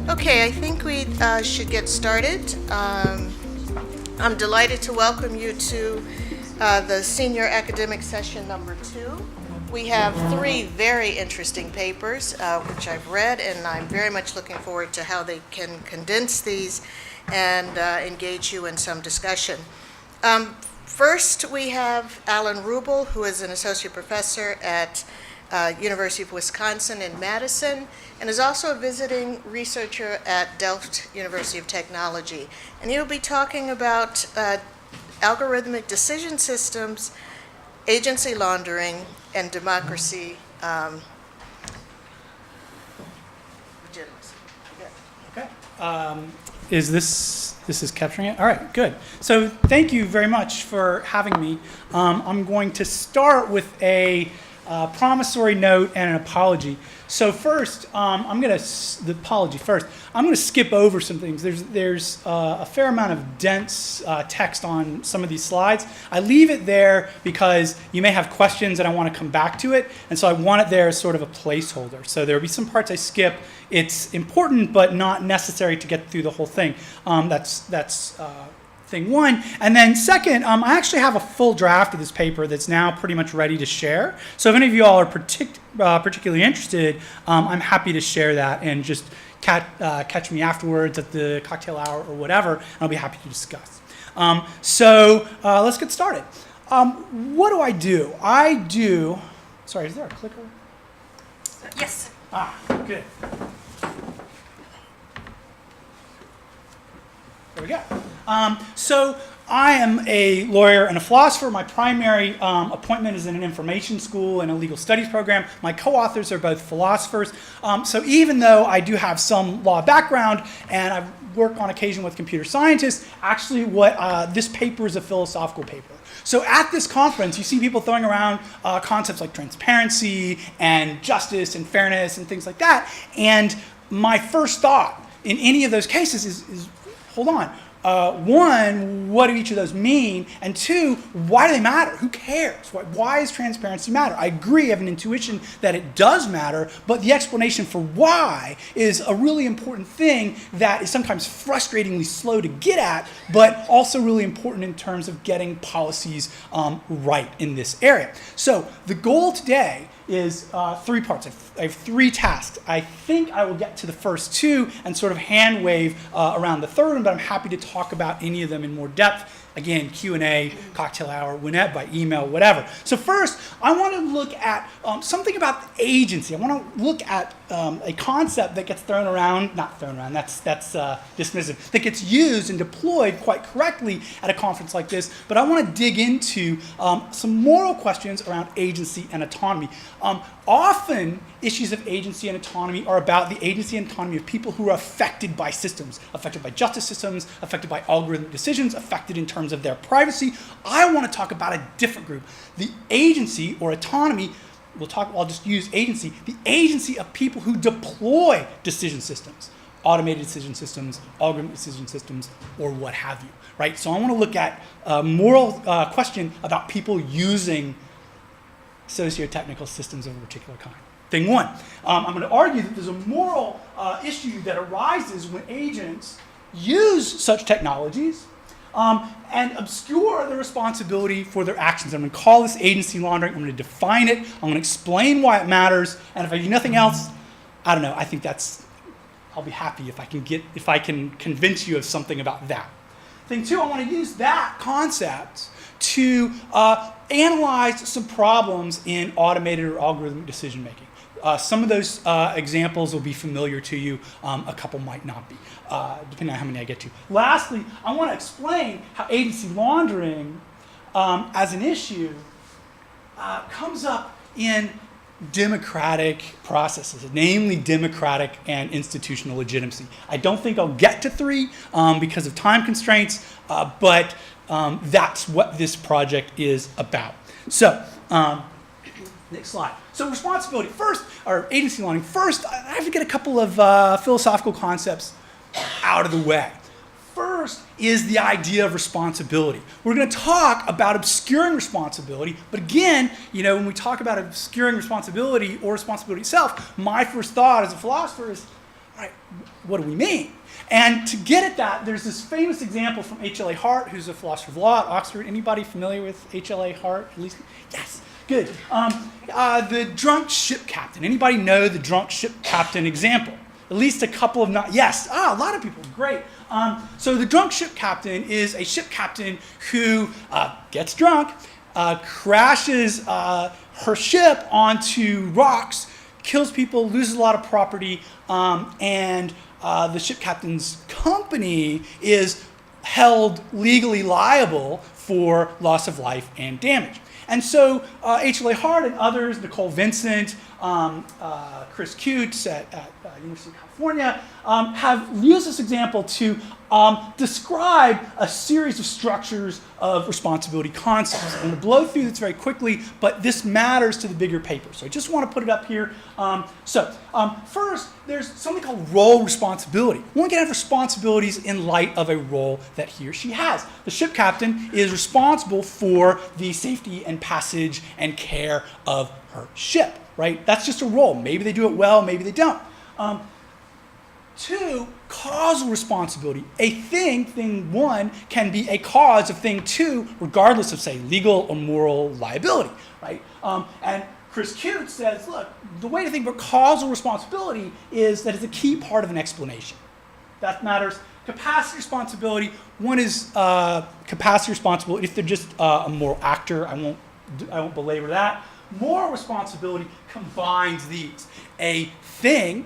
Okay, I think we should get started. I'm delighted to welcome you to the Senior Academic Session number 2. We have 3 very interesting papers, which I've read, and I'm very much looking forward to how they can condense these and engage you in some discussion. First, we have Alan Rubel, who is an associate professor at University of Wisconsin in Madison, and is also a visiting researcher at Delft University of Technology. And he'll be talking about algorithmic decision systems, agency laundering, and democracy legitimacy. Okay. Is this is capturing it? All right, good. So thank you very much for having me. I'm going to start with a promissory note and an apology. So first, the apology first. I'm going to skip over some things. There's a fair amount of dense text on some of these slides. I leave it there because you may have questions and I want to come back to it, and so I want it there as sort of a placeholder. So there will be some parts I skip. It's important, but not necessary to get through the whole thing. That's thing one. And then second, I actually have a full draft of this paper that's now pretty much ready to share. So if any of you all are particularly interested, I'm happy to share that and just catch me afterwards at the cocktail hour or whatever, and I'll be happy to discuss. So let's get started. What do? Sorry, is there a clicker? Yes. Good. There we go. So I am a lawyer and a philosopher. My primary appointment is in an information school and a legal studies program. My co-authors are both philosophers. So even though I do have some law background and I work on occasion with computer scientists, actually this paper is a philosophical paper. So at this conference, you see people throwing around concepts like transparency and justice and fairness and things like that. And my first thought in any of those cases is hold on. One, what do each of those mean? And two, why do they matter? Who cares? Why does transparency matter? I agree, I have an intuition that it does matter, but the explanation for why is a really important thing that is sometimes frustratingly slow to get at, but also really important in terms of getting policies right in this area. So the goal today is 3 parts. I have 3 tasks. I think I will get to the first 2 and sort of hand wave around the third one, but I'm happy to talk about any of them in more depth. Again, Q&A, cocktail hour, whenever, by email, whatever. So first, I want to look at something about agency. I want to look at a concept that gets thrown around, not thrown around, that's dismissive, that gets used and deployed quite correctly at a conference like this, but I want to dig into some moral questions around agency and autonomy. Often, issues of agency and autonomy are about the agency and autonomy of people who are affected by systems, affected by justice systems, affected by algorithmic decisions, affected in terms of their privacy. I want to talk about a different group. The agency or autonomy, I'll just use agency, the agency of people who deploy decision systems, automated decision systems, algorithmic decision systems, or what have you, right? So I want to look at a moral question about people using socio-technical systems of a particular kind. Thing one, I'm going to argue that there's a moral issue that arises when agents use such technologies and obscure the responsibility for their actions. I'm going to call this agency laundering. I'm going to define it. I'm going to explain why it matters. And if I do nothing else, I don't know. I think I'll be happy if I can convince you of something about that. Thing two, I want to use that concept to analyze some problems in automated or algorithmic decision making. Some of those examples will be familiar to you. A couple might not be, depending on how many I get to. Lastly, I want to explain how agency laundering as an issue comes up in democratic processes, namely democratic and institutional legitimacy. I don't think I'll get to 3 because of time constraints, but that's what this project is about. So, next slide. So responsibility first, or agency laundering first, I have to get a couple of philosophical concepts out of the way. First is the idea of responsibility. We're going to talk about obscuring responsibility, but again, when we talk about obscuring responsibility or responsibility itself, my first thought as a philosopher is, All right, what do we mean? And to get at that, there's this famous example from H.L.A. Hart, who's a philosopher of law at Oxford. Anybody familiar with H.L.A. Hart? At least, yes, good. The drunk ship captain. Anybody know the drunk ship captain example? At least a couple of yes, a lot of people, great. So the drunk ship captain is a ship captain who gets drunk, crashes her ship onto rocks, kills people, loses a lot of property, and the ship captain's company is held legally liable for loss of life and damage. And so H.L.A. Hart and others, Nicole Vincent, Chris Cutes at University of California, have used this example to describe a series of structures of responsibility concepts. I'm going to blow through this very quickly, but this matters to the bigger paper. So I just want to put it up here. First, there's something called role responsibility. One can have responsibilities in light of a role that he or she has. The ship captain is responsible for the safety and passage and care of her ship, right? That's just a role. Maybe they do it well, maybe they don't. Two, causal responsibility. A thing one, can be a cause of thing two, regardless of, say, legal or moral liability, right? And Chris Cute says, look, the way to think about causal responsibility is that it's a key part of an explanation. That matters. Capacity responsibility, one is capacity responsibility if they're just a moral actor. I won't belabor that. Moral responsibility combines these. A thing,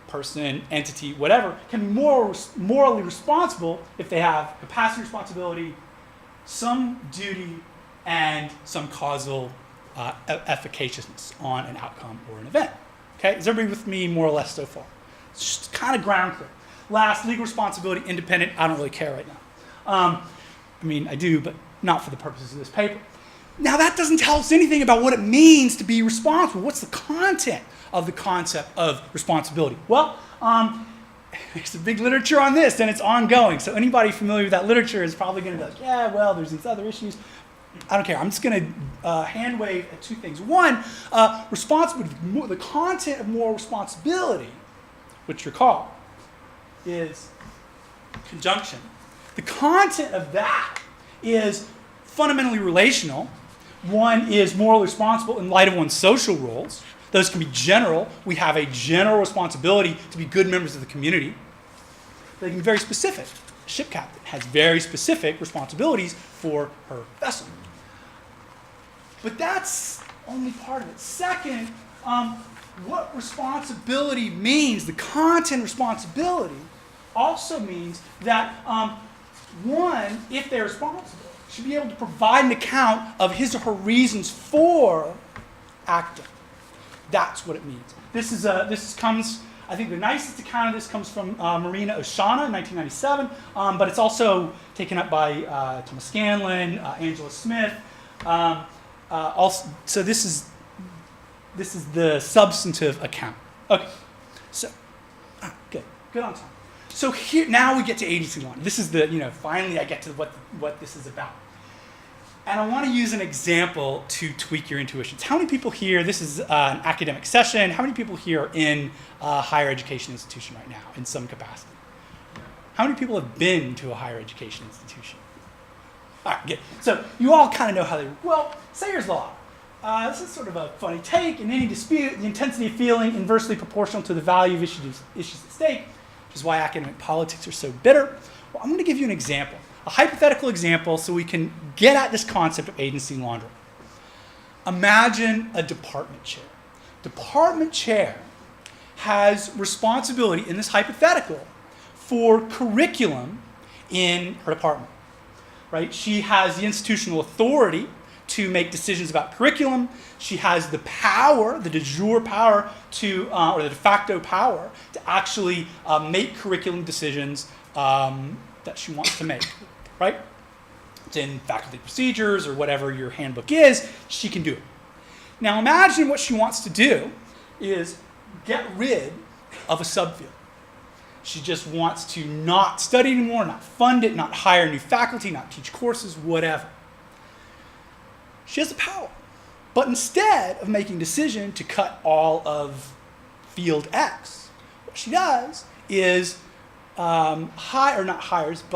person, entity, whatever, can be morally responsible if they have capacity responsibility, some duty, and some causal efficaciousness on an outcome or an event. Okay, is everybody with me more or less so far? It's just kind of ground clear. Last, legal responsibility, independent. I don't really care right now. I mean, I do, but not for the purposes of this paper. Now, that doesn't tell us anything about what it means to be responsible. What's the content of the concept of responsibility? Well, there's a big literature on this, and it's ongoing. So anybody familiar with that literature is probably going to be like, yeah, well, there's these other issues. I don't care. I'm just going to hand wave at two things. One, responsibility, the content of moral responsibility, which recall is conjunction. The content of that is fundamentally relational. One is morally responsible in light of one's social roles. Those can be general. We have a general responsibility to be good members of the community. They can be very specific. A ship captain has very specific responsibilities for her vessel. But that's only part of it. Second, what responsibility means, the content responsibility, also means that one, if they're responsible, should be able to provide an account of his or her reasons for acting. That's what it means. This comes, I think the nicest account of this comes from Marina Oshana in 1997, but it's also taken up by Thomas Scanlon, Angela Smith. So this is the substantive account. Okay, so good on time. So here now we get to agency laundering. This is finally I get to what this is about. And I want to use an example to tweak your intuitions. How many people here, this is an academic session, how many people here are in a higher education institution right now in some capacity? How many people have been to a higher education institution? All right, good. So you all kind of know how they, well, Sayer's law. This is sort of a funny take. In any dispute, the intensity of feeling inversely proportional to the value of issues at stake, which is why academic politics are so bitter. Well, I'm going to give you an example. A hypothetical example so we can get at this concept of agency laundering. Imagine a department chair. Department chair has responsibility in this hypothetical for curriculum in her department, right? She has the institutional authority to make decisions about curriculum. She has the power, the de jure power to, or the de facto power to actually make curriculum decisions that she wants to make. Right? It's in faculty procedures or whatever your handbook is, she can do it. Now imagine what she wants to do is get rid of a subfield. She just wants to not study anymore, not fund it, not hire new faculty, not teach courses, whatever. She has the power. But instead of making a decision to cut all of field X, what she does is impanels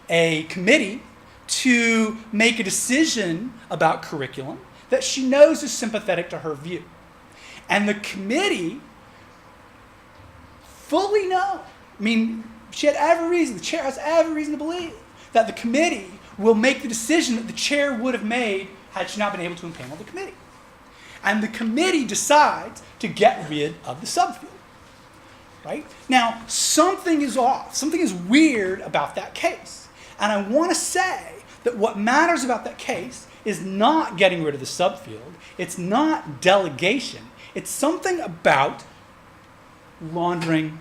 a committee to make a decision about curriculum that she knows is sympathetic to her view. And the committee fully know, she had every reason, the chair has every reason to believe that the committee will make the decision that the chair would have made had she not been able to impanel the committee. And the committee decides to get rid of the subfield. Right? Now, something is off. Something is weird about that case. And I want to say that what matters about that case is not getting rid of the subfield. It's not delegation. It's something about laundering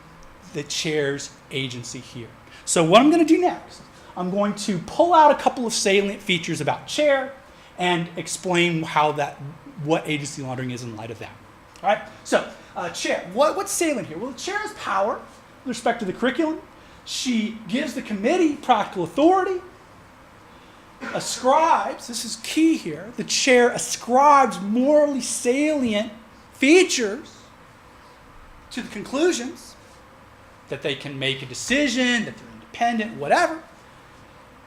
the chair's agency here. So what I'm going to do next, I'm going to pull out a couple of salient features about chair and explain what agency laundering is in light of that. All right? So, chair, what's salient here? Well, the chair has power with respect to the curriculum. She gives the committee practical authority, ascribes, this is key here, the chair ascribes morally salient features to the conclusions, that they can make a decision, that they're independent, whatever.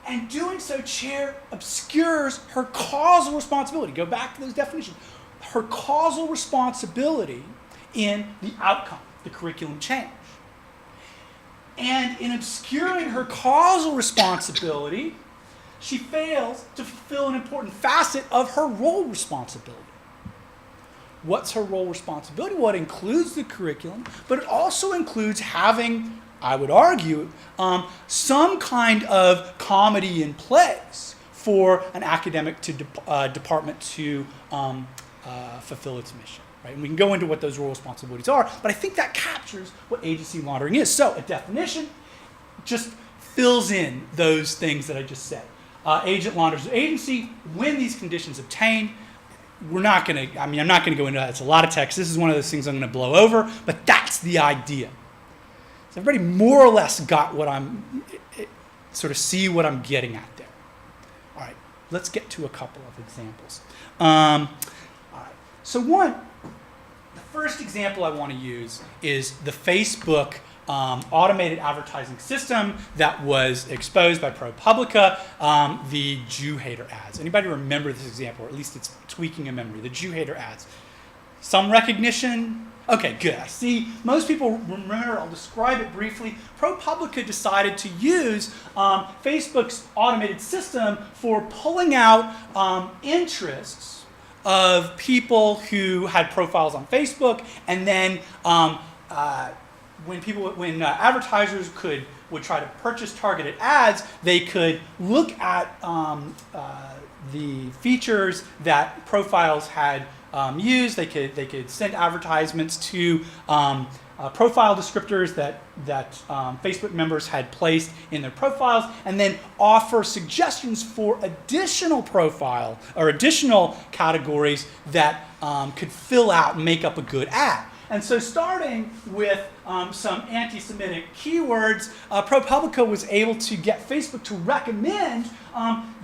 And doing so, chair obscures her causal responsibility. Go back to those definitions. Her causal responsibility in the outcome, the curriculum change. And in obscuring her causal responsibility, she fails to fulfill an important facet of her role responsibility. What's her role responsibility? Well, it includes the curriculum, but it also includes having, I would argue, some kind of comedy in place for an academic department to fulfill its mission. Right? And we can go into what those role responsibilities are, but I think that captures what agency laundering is. So a definition just fills in those things that I just said. Agent launders agency when these conditions obtained. I'm not going to go into that. It's a lot of text. This is one of those things I'm going to blow over, but that's the idea. So everybody more or less got what see what I'm getting at there. All right, let's get to a couple of examples. All right, so the first example I want to use is the Facebook automated advertising system that was exposed by ProPublica, the Jew hater ads. Anybody remember this example, or at least it's tweaking a memory, the Jew hater ads? Some recognition? Okay, good. I see most people remember. I'll describe it briefly. ProPublica decided to use Facebook's automated system for pulling out interests of people who had profiles on Facebook, and then when advertisers would try to purchase targeted ads, they could look at the features that profiles had used. They could send advertisements to profile descriptors that Facebook members had placed in their profiles, and then offer suggestions for additional profile or additional categories that could fill out and make up a good ad. And so starting with some anti-Semitic keywords, ProPublica was able to get Facebook to recommend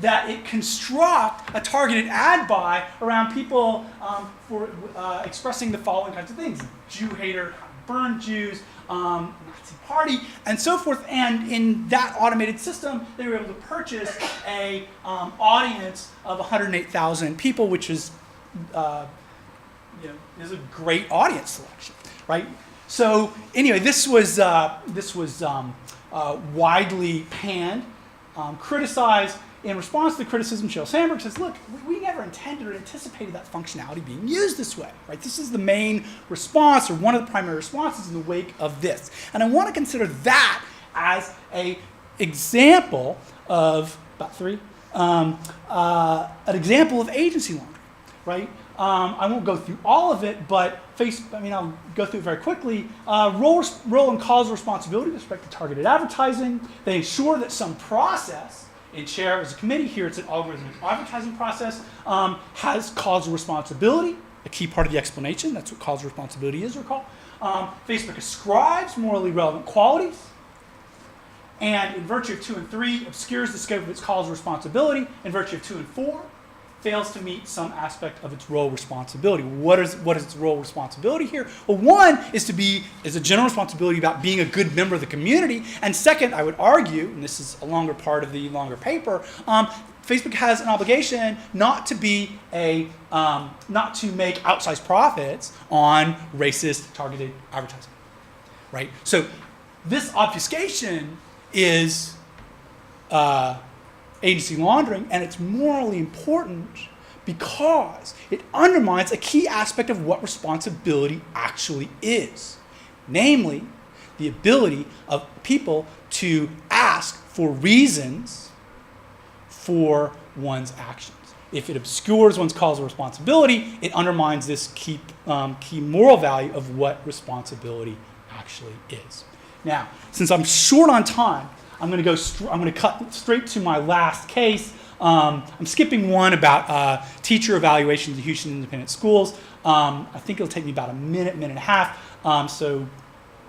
that it construct a targeted ad buy around people for expressing the following kinds of things: Jew hater, burn Jews, Nazi party, and so forth. And in that automated system, they were able to purchase a audience of 108,000 people, which is is a great audience selection, right? So anyway, this was widely panned, criticized. In response to the criticism, Sheryl Sandberg says, "Look, we never intended or anticipated that functionality being used this way, right? This is the main response, or one of the primary responses in the wake of this, and I want to consider that as an example of an example of agency laundering, right?" I won't go through all of it, but I'll go through it very quickly. Role and causal responsibility with respect to targeted advertising. They ensure that some process, in chair as a committee, here it's an algorithmic advertising process, has causal responsibility, a key part of the explanation. That's what causal responsibility is, recall. Facebook ascribes morally relevant qualities, and in virtue of 2 and 3, obscures the scope of its causal responsibility. In virtue of 2 and 4, fails to meet some aspect of its role responsibility. What is its role responsibility here? Well, one is a general responsibility about being a good member of the community, and second, I would argue, and this is a longer part of the longer paper, Facebook has an obligation not to make outsized profits on racist targeted advertising, right? So this obfuscation is agency laundering, and it's morally important because it undermines a key aspect of what responsibility actually is, namely the ability of people to ask for reasons for one's actions. If it obscures one's causal responsibility, it undermines this key moral value of what responsibility actually is. Now, since I'm short on time, I'm going to cut straight to my last case. I'm skipping one about teacher evaluations in Houston Independent Schools. I think it'll take me about a minute and a half. So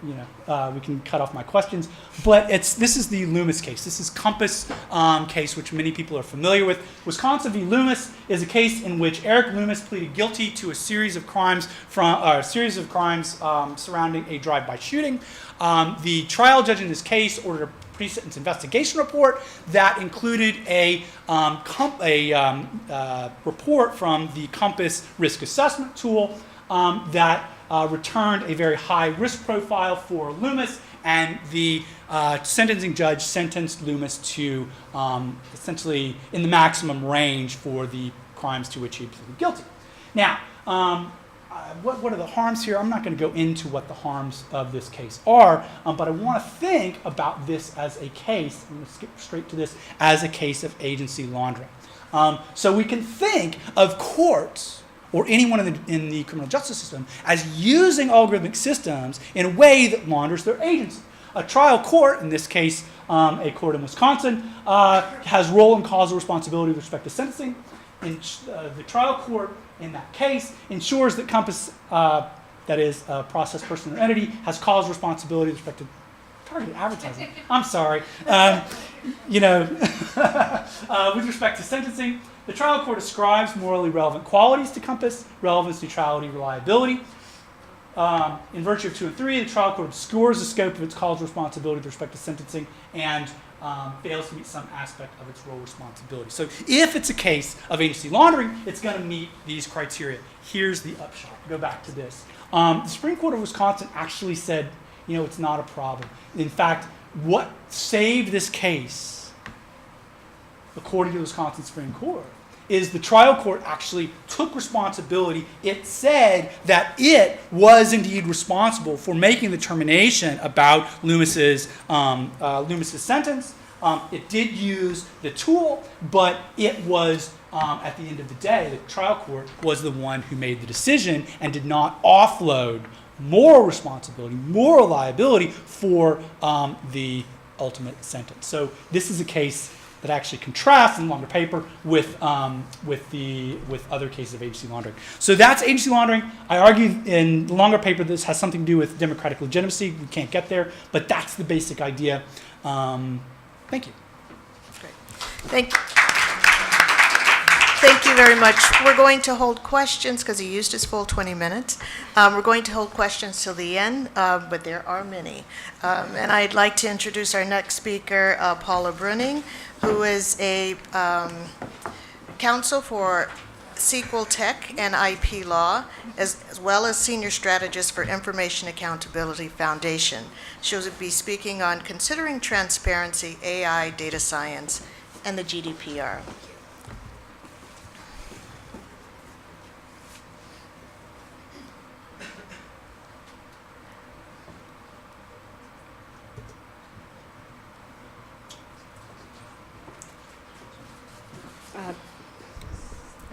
we can cut off my questions. But this is the Loomis case. This is Compass case, which many people are familiar with. Wisconsin v. Loomis is a case in which Eric Loomis pleaded guilty to a series of crimes surrounding a drive-by shooting. The trial judge in this case ordered a pre-sentence investigation report that included a report from the Compass risk assessment tool that returned a very high risk profile for Loomis, and the sentencing judge sentenced Loomis to essentially in the maximum range for the crimes to which he pleaded guilty. Now, what are the harms here? I'm not going to go into what the harms of this case are, but I want to think about this as a case, I'm going to skip straight to this, as a case of agency laundering. So we can think of courts or anyone in the criminal justice system as using algorithmic systems in a way that launders their agency. A trial court, in this case a court in Wisconsin, has role and causal responsibility with respect to sentencing. And the trial court in that case ensures that Compass, that is a process, person, or entity, has causal responsibility with respect to targeted advertising. I'm sorry. With respect to sentencing, the trial court ascribes morally relevant qualities to Compass: relevance, neutrality, reliability. In virtue of 2 and 3, the trial court obscures the scope of its causal responsibility with respect to sentencing and fails to meet some aspect of its role responsibility. So if it's a case of agency laundering, it's going to meet these criteria. Here's the upshot. Go back to this. The Supreme Court of Wisconsin actually said, it's not a problem. In fact, what saved this case, according to the Wisconsin Supreme Court, is the trial court actually took responsibility. It said that it was indeed responsible for making the determination about Loomis's sentence. It did use the tool, but it was, at the end of the day, the trial court was the one who made the decision and did not offload moral responsibility, moral liability for the ultimate sentence. So this is a case that actually contrasts in the longer paper with other cases of agency laundering. So that's agency laundering. I argue in the longer paper this has something to do with democratic legitimacy. We can't get there, but that's the basic idea. Thank you. Great. Thank you. Thank you very much. We're going to hold questions because he used his full 20 minutes. We're going to hold questions till the end, but there are many. And I'd like to introduce our next speaker, Paula Bruening, who is a counsel for SQL Tech and IP Law, as well as senior strategist for Information Accountability Foundation. She'll be speaking on considering transparency, AI, data science, and the GDPR.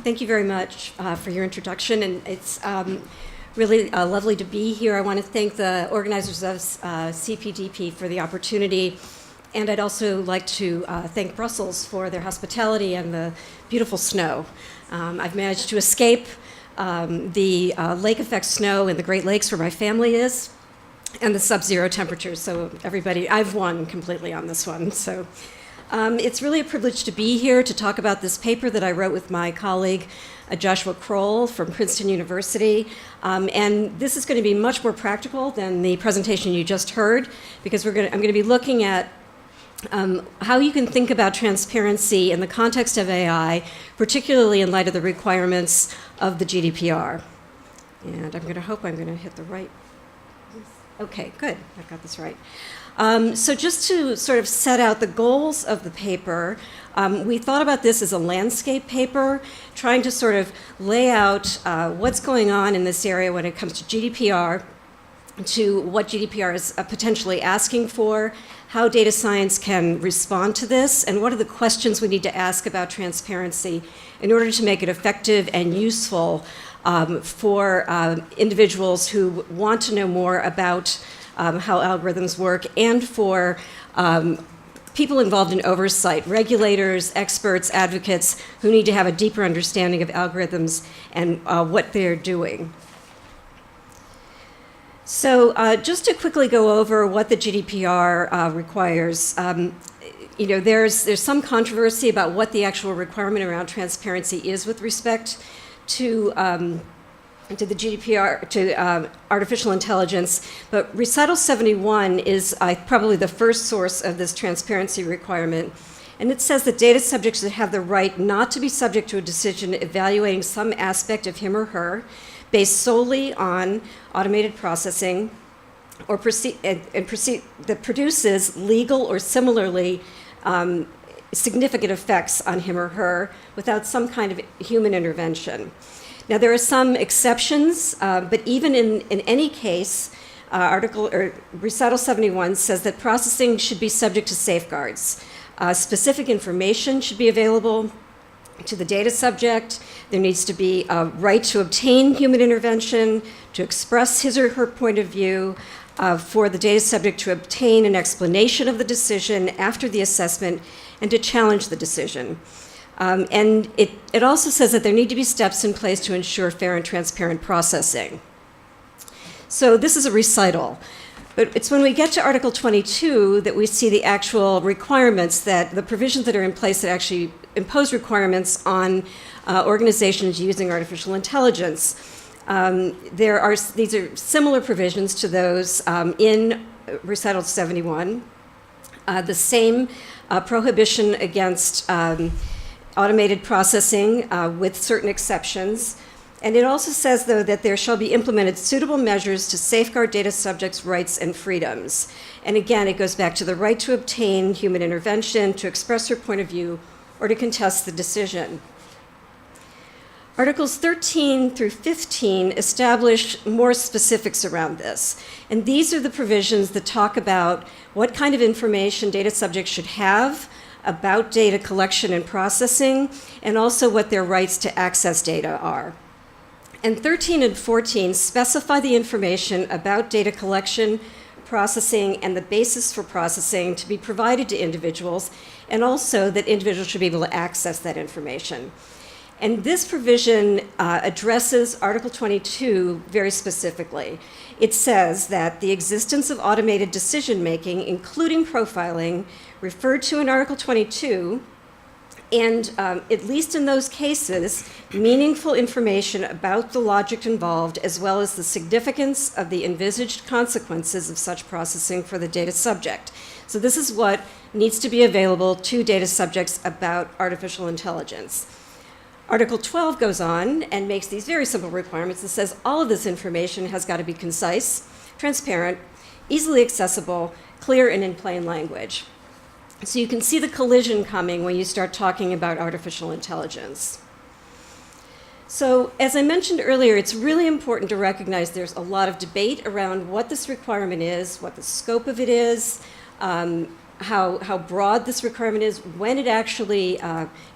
Thank you very much for your introduction, and it's really lovely to be here. I want to thank the organizers of CPDP for the opportunity, and I'd also like to thank Brussels for their hospitality and the beautiful snow. I've managed to escape the lake effect snow in the Great Lakes where my family is, and the sub-zero temperatures, so everybody, I've won completely on this one. So It's really a privilege to be here to talk about this paper that I wrote with my colleague Joshua Kroll from Princeton University. And this is going to be much more practical than the presentation you just heard, because I'm going to be looking at how you can think about transparency in the context of AI, particularly in light of the requirements of the GDPR. And I'm going to hope I'm going to hit the right. Okay, good. I've got this right. So just to sort of set out the goals of the paper, we thought about this as a landscape paper, trying to sort of lay out what's going on in this area when it comes to GDPR, to what GDPR is potentially asking for, how data science can respond to this, and what are the questions we need to ask about transparency in order to make it effective and useful for individuals who want to know more about how algorithms work, and for people involved in oversight, regulators, experts, advocates, who need to have a deeper understanding of algorithms and what they're doing. So just to quickly go over what the GDPR requires, there's some controversy about what the actual requirement around transparency is with respect to the GDPR, to artificial intelligence, but Recital 71 is probably the first source of this transparency requirement. And it says that data subjects should have the right not to be subject to a decision evaluating some aspect of him or her based solely on automated processing or that produces legal or similarly significant effects on him or her without some kind of human intervention. Now, there are some exceptions, but even in any case, Recital 71 says that processing should be subject to safeguards. Specific information should be available to the data subject. There needs to be a right to obtain human intervention, to express his or her point of view, for the data subject to obtain an explanation of the decision after the assessment, and to challenge the decision. And it also says that there need to be steps in place to ensure fair and transparent processing. So this is a recital. But it's when we get to Article 22 that we see the actual requirements, that the provisions that are in place that actually impose requirements on organizations using artificial intelligence. These are similar provisions to those in Recital 71. The same prohibition against automated processing with certain exceptions. And it also says, though, that there shall be implemented suitable measures to safeguard data subjects' rights and freedoms. And again, it goes back to the right to obtain human intervention, to express her point of view, or to contest the decision. Articles 13 through 15 establish more specifics around this. And these are the provisions that talk about what kind of information data subjects should have about data collection and processing, and also what their rights to access data are. And 13 and 14 specify the information about data collection, processing, and the basis for processing to be provided to individuals, and also that individuals should be able to access that information. And this provision addresses Article 22 very specifically. It says that the existence of automated decision-making, including profiling, referred to in Article 22, and at least in those cases, meaningful information about the logic involved, as well as the significance of the envisaged consequences of such processing for the data subject. So this is what needs to be available to data subjects about artificial intelligence. Article 12 goes on and makes these very simple requirements. It says all of this information has got to be concise, transparent, easily accessible, clear, and in plain language. So you can see the collision coming when you start talking about artificial intelligence. So as I mentioned earlier, it's really important to recognize there's a lot of debate around what this requirement is, what the scope of it is, how broad this requirement is, when it actually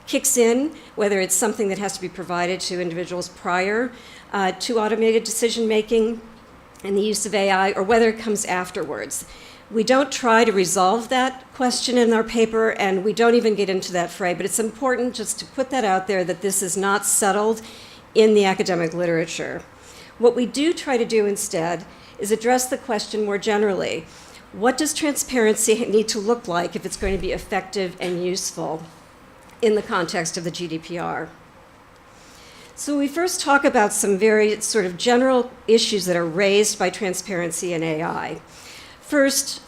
kicks in, whether it's something that has to be provided to individuals prior to automated decision-making and the use of AI, or whether it comes afterwards. We don't try to resolve that question in our paper, and we don't even get into that fray, but it's important just to put that out there, that this is not settled in the academic literature. What we do try to do instead is address the question more generally. What does transparency need to look like if it's going to be effective and useful in the context of the GDPR? So we first talk about some very sort of general issues that are raised by transparency in AI. First,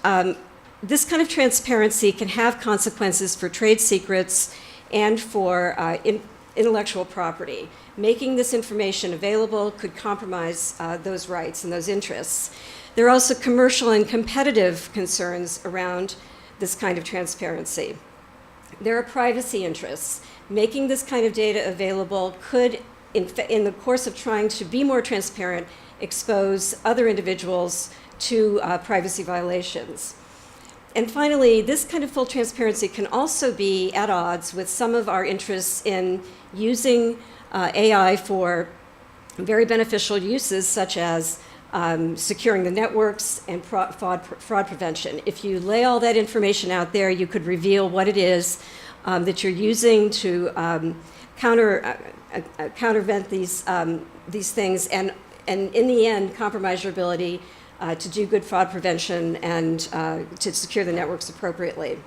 this kind of transparency can have consequences for trade secrets and for intellectual property. Making this information available could compromise those rights and those interests. There are also commercial and competitive concerns around this kind of transparency. There are privacy interests. Making this kind of data available could, in the course of trying to be more transparent, expose other individuals to privacy violations. And finally, this kind of full transparency can also be at odds with some of our interests in using AI for very beneficial uses, such as securing the networks and fraud prevention. If you lay all that information out there, you could reveal what it is that you're using to countervent these things, and in the end, compromise your ability to do good fraud prevention and to secure the networks appropriately.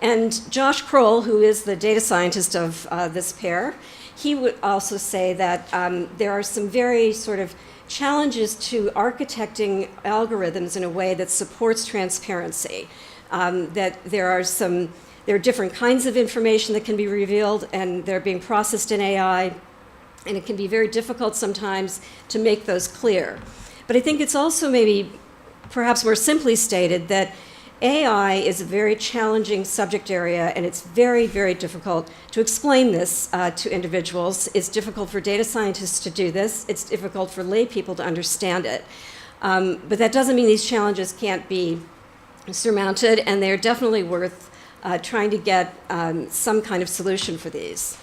And Josh Kroll, who is the data scientist of this pair, he would also say that there are some very sort of challenges to architecting algorithms in a way that supports transparency. That there are different kinds of information that can be revealed, and they're being processed in AI, and it can be very difficult sometimes to make those clear. But I think it's also maybe perhaps more simply stated that AI is a very challenging subject area, and it's very, very difficult to explain this to individuals. It's difficult for data scientists to do this. It's difficult for lay people to understand it. But that doesn't mean these challenges can't be surmounted, and they're definitely worth trying to get some kind of solution for these.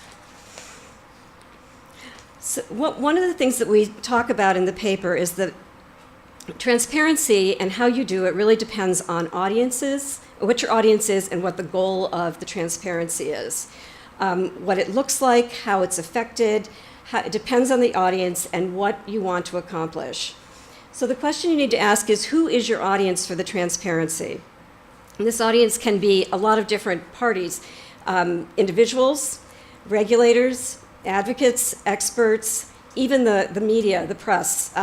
So one of the things that we talk about in the paper is that transparency and how you do it really depends on audiences, what your audience is, and what the goal of the transparency is. What it looks like, how it's affected, it depends on the audience and what you want to accomplish. So the question you need to ask is, who is your audience for the transparency? And this audience can be a lot of different parties, individuals, regulators, advocates, experts, even the media, the press.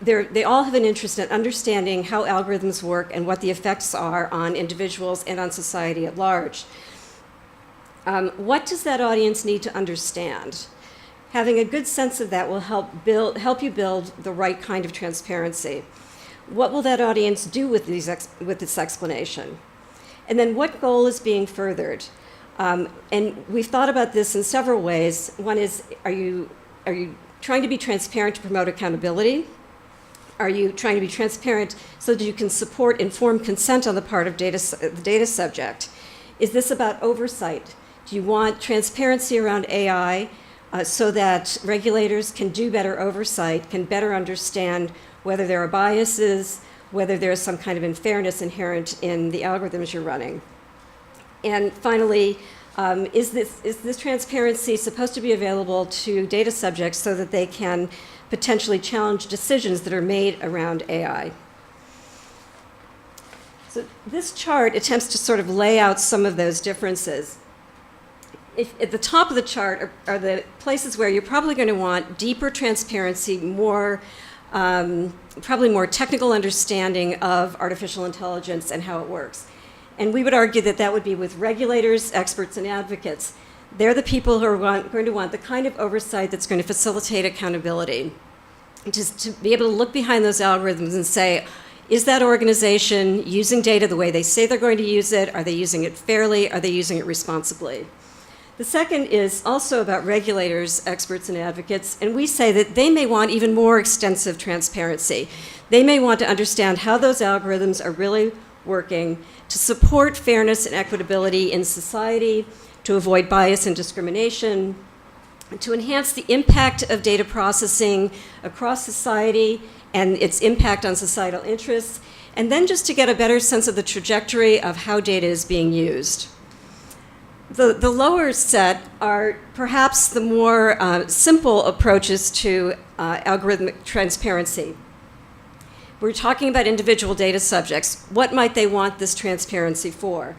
They all have an interest in understanding how algorithms work and what the effects are on individuals and on society at large. What does that audience need to understand? Having a good sense of that will help you build the right kind of transparency. What will that audience do with this explanation? And then what goal is being furthered? And we've thought about this in several ways. One is, are you trying to be transparent to promote accountability? Are you trying to be transparent so that you can support informed consent on the part of the data subject? Is this about oversight? Do you want transparency around AI so that regulators can do better oversight, can better understand whether there are biases, whether there is some kind of unfairness inherent in the algorithms you're running? And finally, is this transparency supposed to be available to data subjects so that they can potentially challenge decisions that are made around AI? So this chart attempts to sort of lay out some of those differences. At the top of the chart are the places where you're probably going to want deeper transparency, probably more technical understanding of artificial intelligence and how it works. And we would argue that that would be with regulators, experts, and advocates. They're the people who are going to want the kind of oversight that's going to facilitate accountability. Just to be able to look behind those algorithms and say, is that organization using data the way they say they're going to use it? Are they using it fairly? Are they using it responsibly? The second is also about regulators, experts, and advocates, and we say that they may want even more extensive transparency. They may want to understand how those algorithms are really working to support fairness and equitability in society, to avoid bias and discrimination, to enhance the impact of data processing across society and its impact on societal interests, and then just to get a better sense of the trajectory of how data is being used. The lower set are perhaps the more simple approaches to algorithmic transparency. we're talking about individual data subjects. What might they want this transparency for?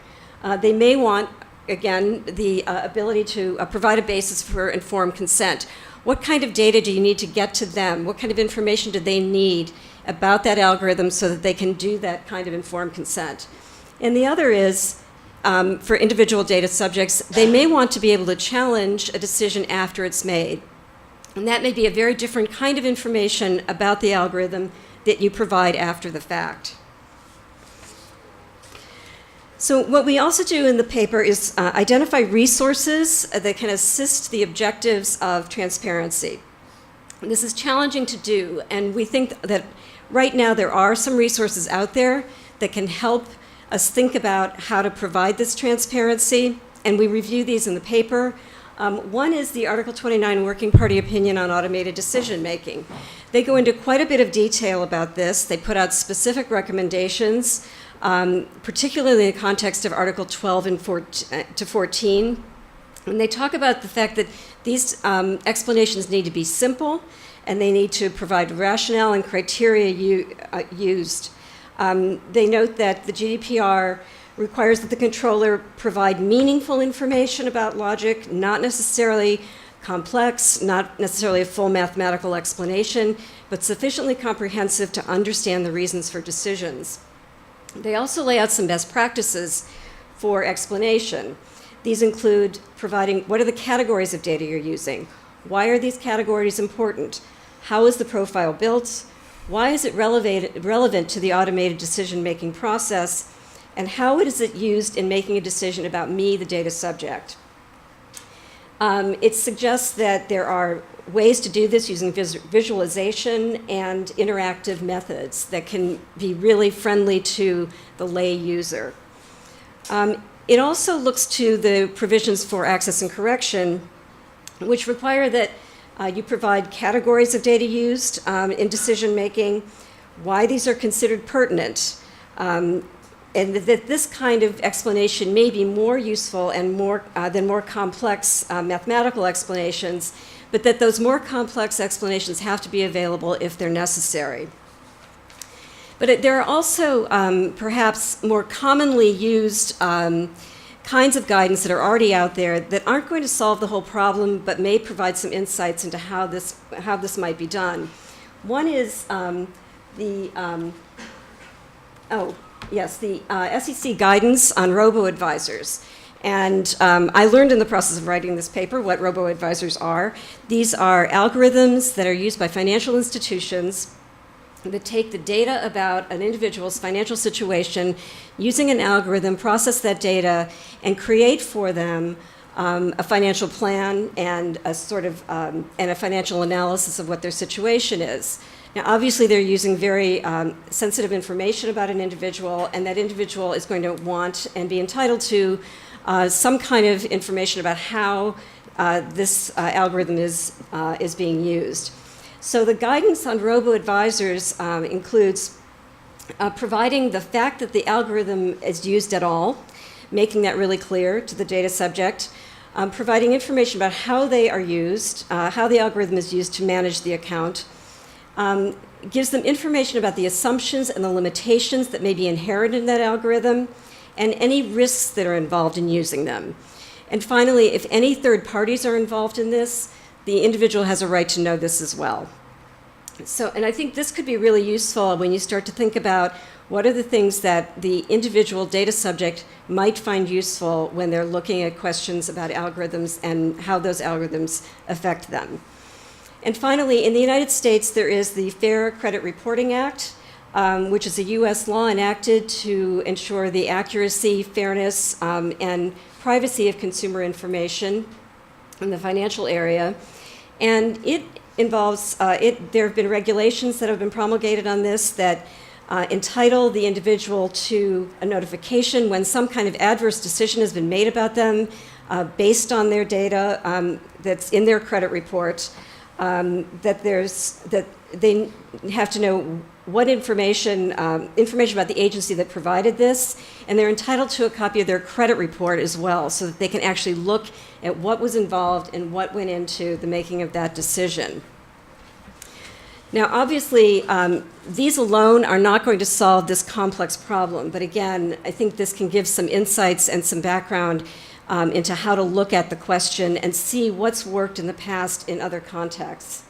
They may want, again, the ability to provide a basis for informed consent. What kind of data do you need to get to them? What kind of information do they need about that algorithm so that they can do that kind of informed consent? And the other is, for individual data subjects, they may want to be able to challenge a decision after it's made. And that may be a very different kind of information about the algorithm that you provide after the fact. So what we also do in the paper is identify resources that can assist the objectives of transparency. And this is challenging to do, and we think that right now there are some resources out there that can help us think about how to provide this transparency, and we review these in the paper. One is the Article 29 Working Party Opinion on Automated Decision Making. They go into quite a bit of detail about this. They put out specific recommendations, particularly in the context of Article 12 and 14. And they talk about the fact that these explanations need to be simple, and they need to provide rationale and criteria used. They note that the GDPR requires that the controller provide meaningful information about logic, not necessarily complex, not necessarily a full mathematical explanation, but sufficiently comprehensive to understand the reasons for decisions. They also lay out some best practices for explanation. These include providing what are the categories of data you're using? Why are these categories important? How is the profile built? Why is it relevant to the automated decision-making process? And how is it used in making a decision about me, the data subject? It suggests that there are ways to do this using visualization and interactive methods that can be really friendly to the lay user. It also looks to the provisions for access and correction, which require that you provide categories of data used in decision making, why these are considered pertinent, and that this kind of explanation may be more useful and than more complex mathematical explanations, but that those more complex explanations have to be available if they're necessary. But there are also perhaps more commonly used kinds of guidance that are already out there that aren't going to solve the whole problem, but may provide some insights into how this might be done. One is the SEC guidance on robo-advisors. And I learned in the process of writing this paper what robo-advisors are. These are algorithms that are used by financial institutions that take the data about an individual's financial situation, using an algorithm, process that data, and create for them a financial plan and a financial analysis of what their situation is. Now, obviously, they're using very sensitive information about an individual, and that individual is going to want and be entitled to some kind of information about how this algorithm is being used. So the guidance on robo-advisors includes providing the fact that the algorithm is used at all, making that really clear to the data subject, providing information about how they are used, how the algorithm is used to manage the account, gives them information about the assumptions and the limitations that may be inherent in that algorithm, and any risks that are involved in using them. And finally, if any third parties are involved in this, the individual has a right to know this as well. So, and I think this could be really useful when you start to think about what are the things that the individual data subject might find useful when they're looking at questions about algorithms and how those algorithms affect them. And finally, in the United States, there is the Fair Credit Reporting Act, which is a U.S. law enacted to ensure the accuracy, fairness, and privacy of consumer information in the financial area. And it involves, there have been regulations that have been promulgated on this that entitle the individual to a notification when some kind of adverse decision has been made about them based on their data that's in their credit report, that they have to know what information about the agency that provided this, and they're entitled to a copy of their credit report as well, so that they can actually look at what was involved and what went into the making of that decision. Now, obviously, these alone are not going to solve this complex problem, but again, I think this can give some insights and some background into how to look at the question and see what's worked in the past in other contexts.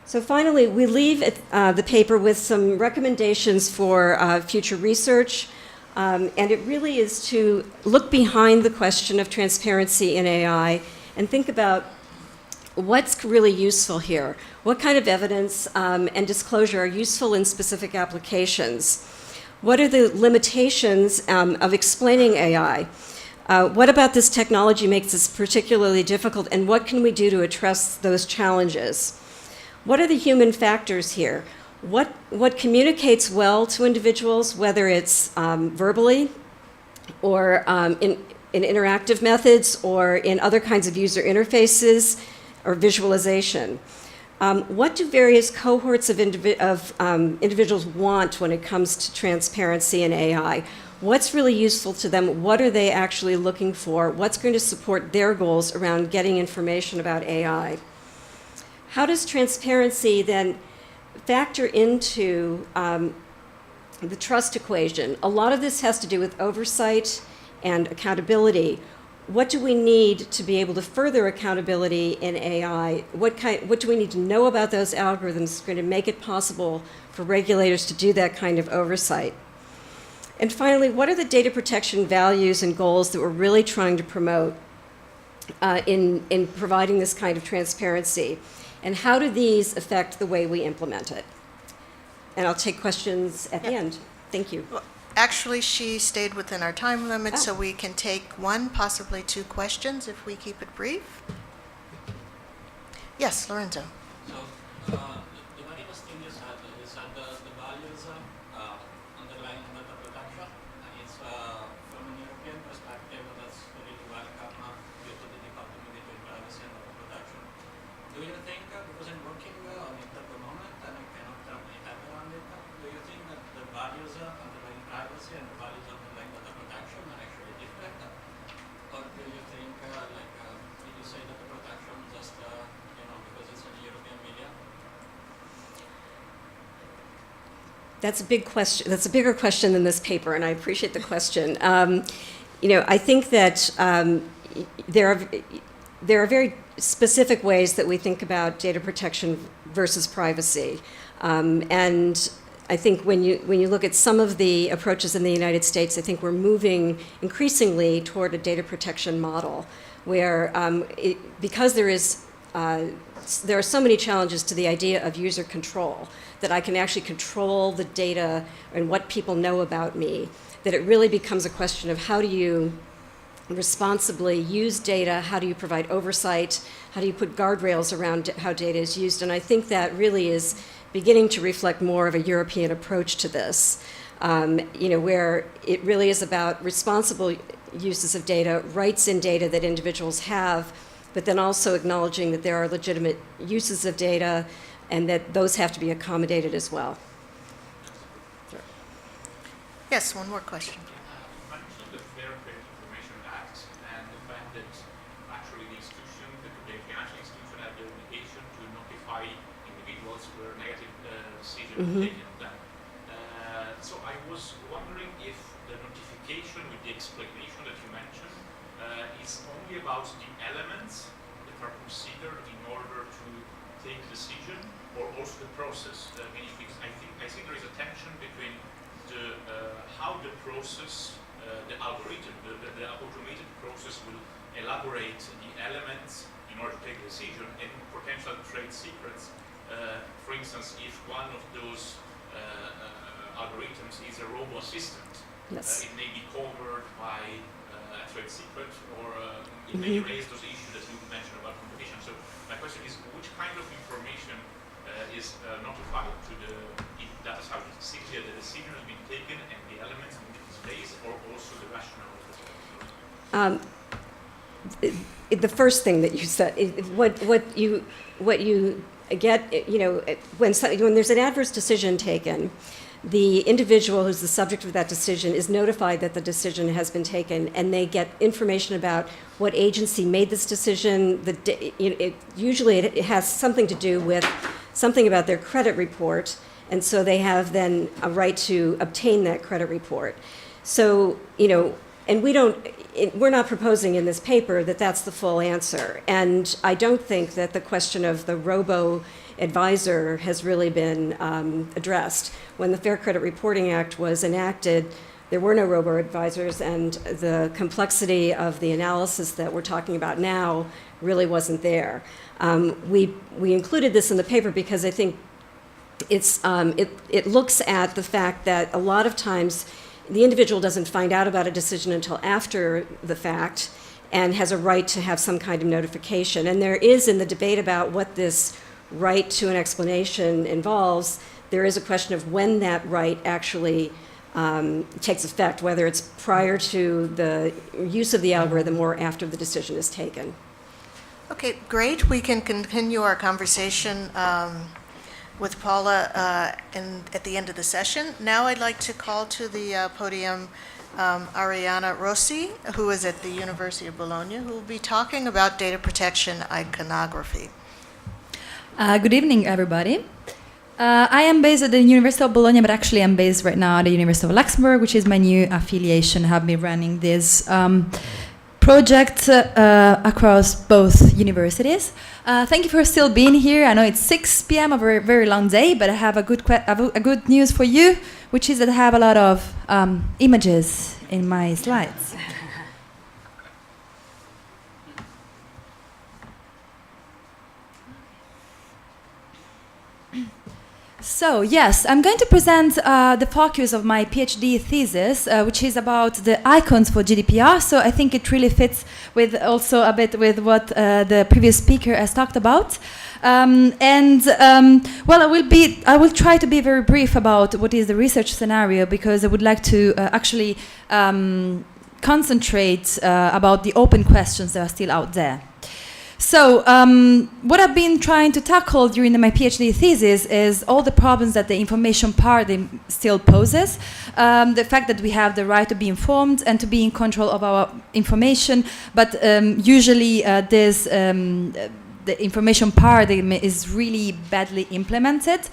So finally, we leave the paper with some recommendations for future research, and it really is to look behind the question of transparency in AI and think about what's really useful here. What kind of evidence and disclosure are useful in specific applications? What are the limitations of explaining AI? What about this technology makes this particularly difficult, and what can we do to address those challenges? What are the human factors here? What communicates well to individuals, whether it's verbally or in interactive methods or in other kinds of user interfaces or visualization? What do various cohorts of individuals want when it comes to transparency in AI? What's really useful to them? What are they actually looking for? What's going to support their goals around getting information about AI? How does transparency then factor into the trust equation? A lot of this has to do with oversight and accountability. What do we need to be able to further accountability in AI? What do we need to know about those algorithms that's going to make it possible for regulators to do that kind of oversight? And finally, what are the data protection values and goals that we're really trying to promote in providing this kind of transparency? And how do these affect the way we implement it? And I'll take questions at the end. Thank you. Well, actually, she stayed within our time limit, so we can take one, possibly two questions if we keep it brief. Yes, Lorenzo. So, the very first thing you said is that the values underlying data protection, it's from an European perspective, that's really welcome due to the dichotomy between privacy and data protection. Do you think, because I'm working on it at the moment and I cannot wrap my head around it, do you think that the values underlying privacy and the values underlying data protection are actually different? Or do you think, did you say data protection just, because it's in European media? That's a big question. That's a bigger question than this paper, and I appreciate the question. I think that there are very specific ways that we think about data protection versus privacy, and I think when you look at some of the approaches in the United States, I think we're moving increasingly toward a data protection model, where because there are so many challenges to the idea of user control, that I can actually control the data and what people know about me, that it really becomes a question of how do you responsibly use data, how do you provide oversight, how do you put guardrails around how data is used, and I think that really is beginning to reflect more of a European approach to this, where it really is about responsible uses of data, rights in data that individuals have, but then also acknowledging that there are legitimate uses of data and that those have to be accommodated as well. Sure. Yes, one more question. You mentioned the Fair Credit Information Act and the fact that actually the institution, the financial institution, had the obligation to notify individuals where negative decisions were taken. So I was wondering if the notification with the explanation that you mentioned is only about the elements that are considered in order to take a decision, or also the process. Meaning, because I think there is a tension between the how the process, the algorithm, the automated process will elaborate the elements in order to take a decision, and potential trade secrets. For instance, if one of those algorithms is a robo assistant, Yes. It may be covered by a trade secret, or it may raise those issues that you mentioned about competition. So my question is, which kind of information is notified to if that's how simply the decision has been taken and the elements on which it's based, or also the rationale of the The first thing that you said, what you get, when there's an adverse decision taken, the individual who's the subject of that decision is notified that the decision has been taken, and they get information about what agency made this decision. Usually it has something to do with something about their credit report, and so they have then a right to obtain that credit report. So, and we're not proposing in this paper that that's the full answer. And I don't think that the question of the robo-advisor has really been addressed. When the Fair Credit Reporting Act was enacted, there were no robo-advisors, and the complexity of the analysis that we're talking about now really wasn't there. We included this in the paper because I think it looks at the fact that a lot of times the individual doesn't find out about a decision until after the fact and has a right to have some kind of notification. And there is, in the debate about what this right to an explanation involves, there is a question of when that right actually takes effect, whether it's prior to the use of the algorithm or after the decision is taken. Okay, great. We can continue our conversation with Paula at the end of the session. Now I'd like to call to the podium Arianna Rossi, who is at the University of Bologna, who will be talking about data protection iconography. Good evening, everybody. I am based at the University of Bologna, but actually I'm based right now at the University of Luxembourg, which is my new affiliation. I have been running this project across both universities. Thank you for still being here. I know it's 6 p.m., a very, very long day, but I have a good news for you, which is that I have a lot of images in my slides. So, yes, I'm going to present the focus of my PhD thesis, which is about the icons for GDPR. So I think it really fits with also a bit with what the previous speaker has talked about. Well, I will try to be very brief about what is the research scenario, because I would like to actually concentrate about the open questions that are still out there. So what I've been trying to tackle during my PhD thesis is all the problems that the information paradigm still poses. The fact that we have the right to be informed and to be in control of our information, but usually the information paradigm is really badly implemented.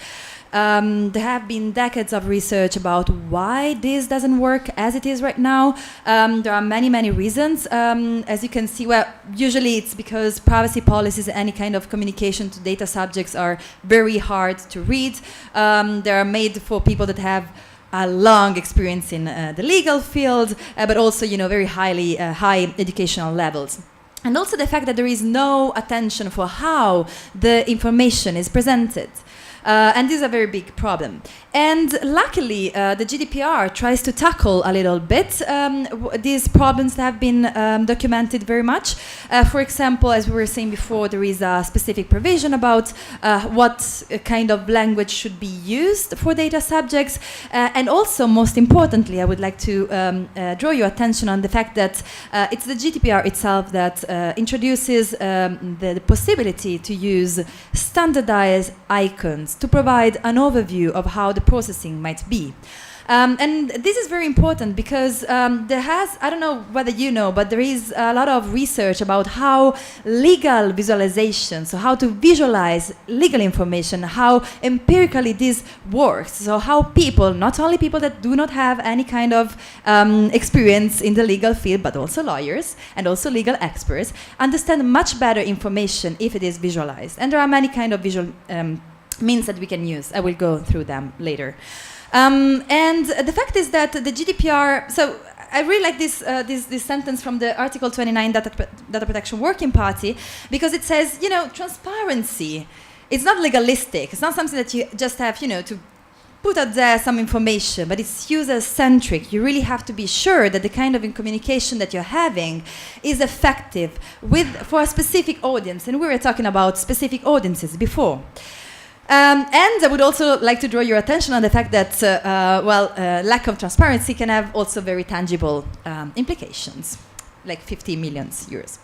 There have been decades of research about why this doesn't work as it is right now. There are many, many reasons. As you can see, well, usually it's because privacy policies and any kind of communication to data subjects are very hard to read. They are made for people that have a long experience in the legal field, but also, very high educational levels. And also the fact that there is no attention for how the information is presented. And this is a very big problem. And luckily, the GDPR tries to tackle a little bit these problems that have been documented very much. For example, as we were saying before, there is a specific provision about what kind of language should be used for data subjects. And also, most importantly, I would like to draw your attention on the fact that it's the GDPR itself that introduces the possibility to use standardized icons to provide an overview of how the processing might be. And this is very important because I don't know whether you know, but there is a lot of research about how legal visualization, so how to visualize legal information, how empirically this works. So how people, not only people that do not have any kind of experience in the legal field, but also lawyers and also legal experts, understand much better information if it is visualized. And there are many kind of visual means that we can use. I will go through them later. And the fact is that the GDPR, so I really like this sentence from the Article 29 Data Protection Working Party, because it says, transparency. It's not legalistic. It's not something that you just have, to put out there some information, but it's user-centric. You really have to be sure that the kind of communication that you're having is effective for a specific audience. And we were talking about specific audiences before. And I would also like to draw your attention on the fact that, lack of transparency can have also very tangible implications, like 50 million euros.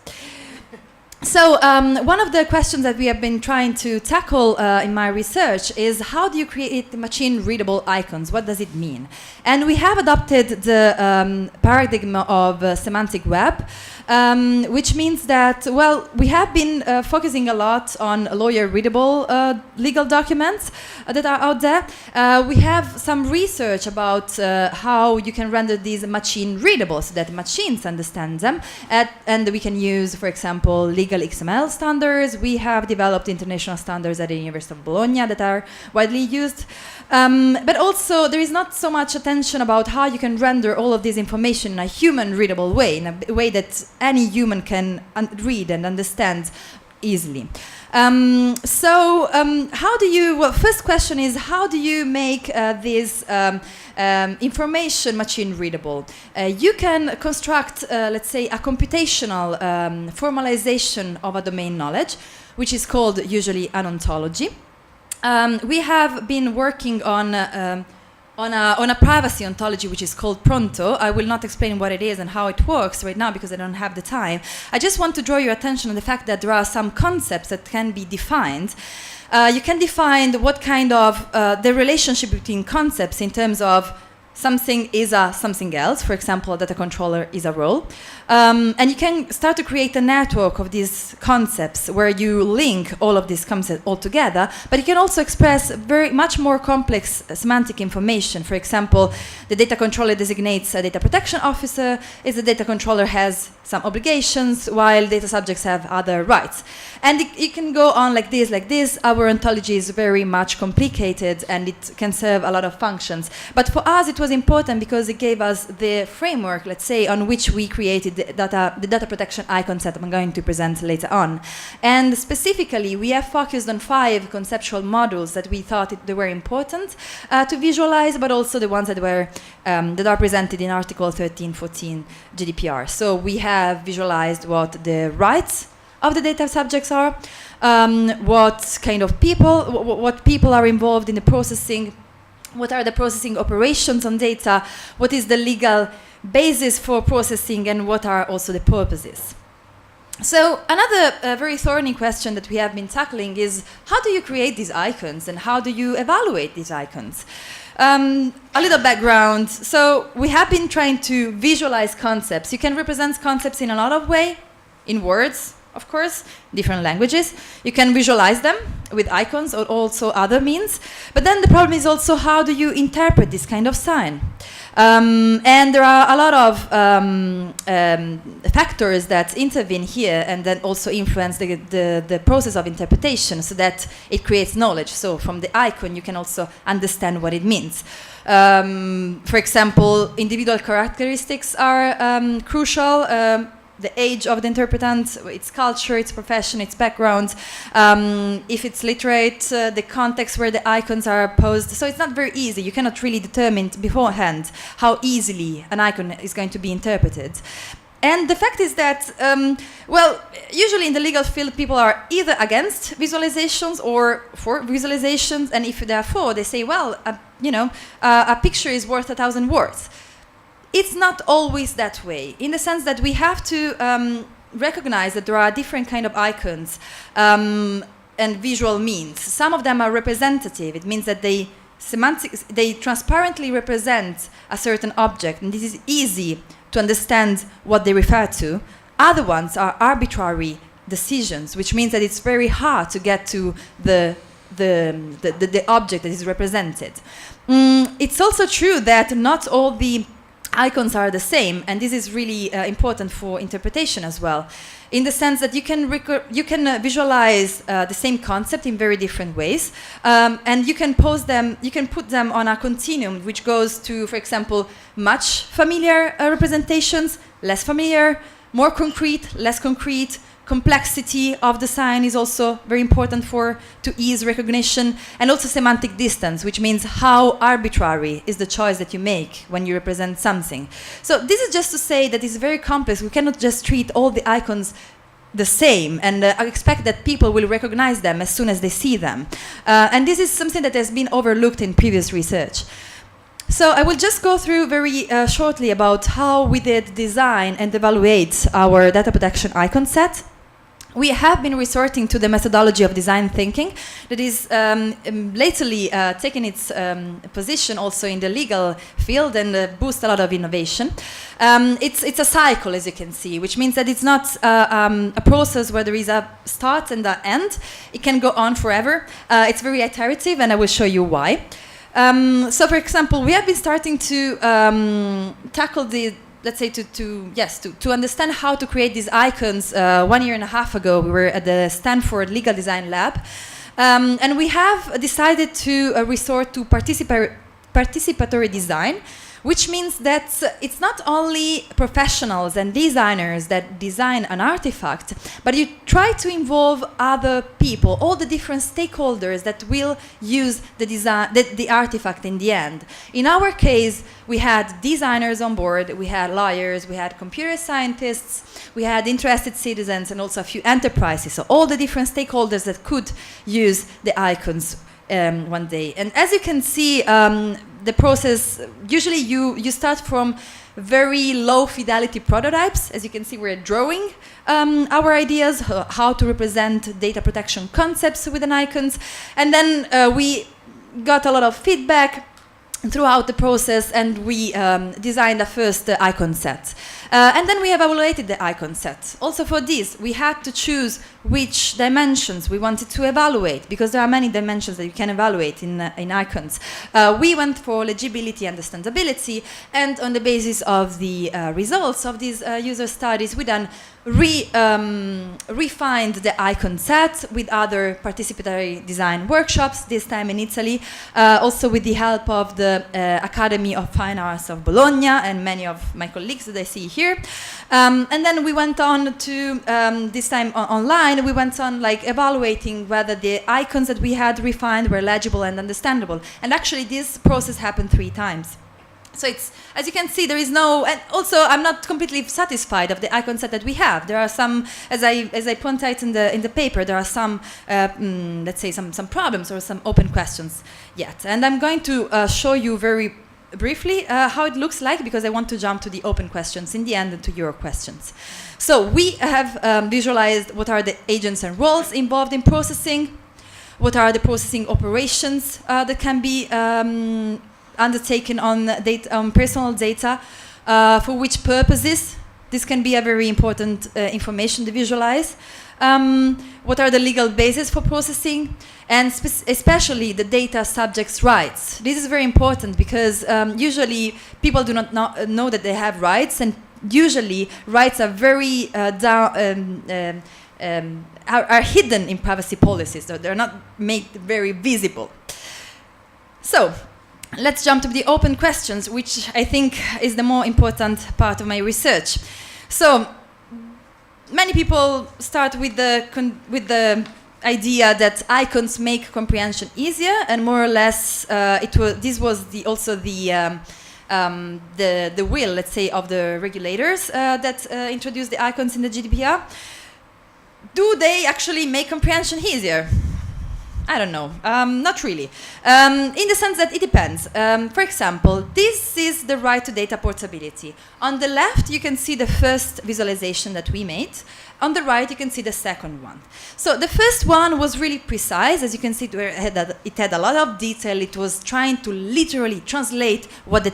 So one of the questions that we have been trying to tackle in my research is how do you create machine-readable icons? What does it mean? And we have adopted the paradigm of semantic web. which means that, well, we have been focusing a lot on lawyer-readable legal documents that are out there. We have some research about how you can render these machine-readable so that machines understand them, and we can use, for example, legal XML standards. We have developed international standards at the University of Bologna that are widely used. But also, there is not so much attention about how you can render all of this information in a human-readable way, in a way that any human can read and understand easily. How do you, well, first question is, how do you make this information machine-readable? You can construct, let's say, a computational formalization of a domain knowledge, which is called usually an ontology. We have been working on a privacy ontology which is called Pronto. I will not explain what it is and how it works right now because I don't have the time. I just want to draw your attention on the fact that there are some concepts that can be defined. You can define what kind of the relationship between concepts in terms of something is a something else. For example, a data controller is a role. And you can start to create a network of these concepts where you link all of these concepts all together, but you can also express very much more complex semantic information. For example, the data controller designates a data protection officer, if the data controller has some obligations, while data subjects have other rights. And it can go on like this, like this. Our ontology is very much complicated and it can serve a lot of functions. But for us, it was important because it gave us the framework, let's say, on which we created the data protection icon set I'm going to present later on. And specifically, we have focused on 5 conceptual modules that we thought they were important to visualize, but also the ones that are presented in Article 1314 GDPR. So we have visualized what the rights of the data subjects are, what kind of people, what people are involved in the processing, what are the processing operations on data, what is the legal basis for processing, and what are also the purposes. So another very thorny question that we have been tackling is, how do you create these icons and how do you evaluate these icons? A little background. So we have been trying to visualize concepts. You can represent concepts in a lot of ways, in words, of course, different languages. You can visualize them with icons or also other means. But then the problem is also, how do you interpret this kind of sign? And there are a lot of factors that intervene here and then also influence the process of interpretation so that it creates knowledge. So from the icon, you can also understand what it means. For example, individual characteristics are crucial. The age of the interpretant, its culture, its profession, its background, if it's literate, the context where the icons are posed. So it's not very easy. You cannot really determine beforehand how easily an icon is going to be interpreted. And the fact is that, well, usually in the legal field, people are either against visualizations or for visualizations. And if they're for, they say, well, a picture is worth 1,000 words. It's not always that way, in the sense that we have to recognize that there are different kind of icons and visual means. Some of them are representative. It means that they transparently represent a certain object, and this is easy to understand what they refer to. Other ones are arbitrary decisions, which means that it's very hard to get to the object that is represented. It's also true that not all the icons are the same, and this is really important for interpretation as well, in the sense that you can visualize the same concept in very different ways, and you can put them on a continuum which goes to, for example, much familiar representations, less familiar, more concrete, less concrete. Complexity of the sign is also very important to ease recognition, and also semantic distance, which means how arbitrary is the choice that you make when you represent something. So this is just to say that it's very complex. We cannot just treat all the icons the same and expect that people will recognize them as soon as they see them. And this is something that has been overlooked in previous research. So I will just go through very shortly about how we did design and evaluate our data protection icon set. we have been resorting to the methodology of design thinking that is lately taking its position also in the legal field and boost a lot of innovation. It's a cycle, as you can see, which means that it's not a process where there is a start and an end. It can go on forever. It's very iterative, and I will show you why. So, for example, we have been starting to tackle the, let's say, to understand how to create these icons. 1.5 years ago, we were at the Stanford Legal Design Lab, and we have decided to resort to participatory design, which means that it's not only professionals and designers that design an artifact, but you try to involve other people, all the different stakeholders that will use the design, the artifact in the end. In our case, we had designers on board, we had lawyers, we had computer scientists, we had interested citizens, and also a few enterprises. So all the different stakeholders that could use the icons one day. And as you can see, the process, usually you start from very low fidelity prototypes. As you can see, we're drawing our ideas, how to represent data protection concepts with an icons. And then we got a lot of feedback throughout the process, and we designed a first icon set. And then we have evaluated the icon set. Also for this, we had to choose which dimensions we wanted to evaluate, because there are many dimensions that you can evaluate in icons. We went for legibility and understandability, and on the basis of the results of these user studies, we then refined the icon set with other participatory design workshops, this time in Italy, also with the help of the Academy of Fine Arts of Bologna and many of my colleagues that I see here. And then we went on to, this time online, we went on like evaluating whether the icons that we had refined were legible and understandable. And actually this process happened 3 times. So it's, as you can see, there is no, and also I'm not completely satisfied of the icon set that we have. There are some, as I point out in the paper, there are some, let's say, some problems or some open questions yet. And I'm going to show you very briefly how it looks like, because I want to jump to the open questions in the end and to your questions. So we have visualized what are the agents and roles involved in processing, what are the processing operations that can be undertaken on data, personal data, for which purposes. This can be a very important information to visualize. What are the legal bases for processing, and especially the data subject's rights. This is very important because usually people do not know that they have rights, and usually rights are very are hidden in privacy policies, so they're not made very visible. So let's jump to the open questions, which I think is the more important part of my research. So many people start with the idea that icons make comprehension easier, and more or less this was also the will, let's say, of the regulators that introduced the icons in the GDPR. Do they actually make comprehension easier? I don't know, not really. In the sense that it depends. For example, this is the right to data portability. On the left, you can see the first visualization that we made. On the right, you can see the second one. So the first one was really precise. As you can see, it had a lot of detail. It was trying to literally translate what the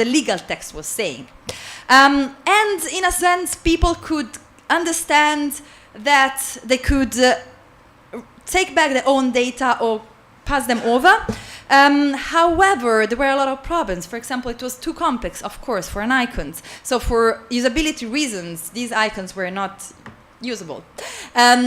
legal text was saying. And in a sense, people could understand that they could take back their own data or pass them over. However, there were a lot of problems. For example, it was too complex, of course, for an icon. So for usability reasons, these icons were not usable.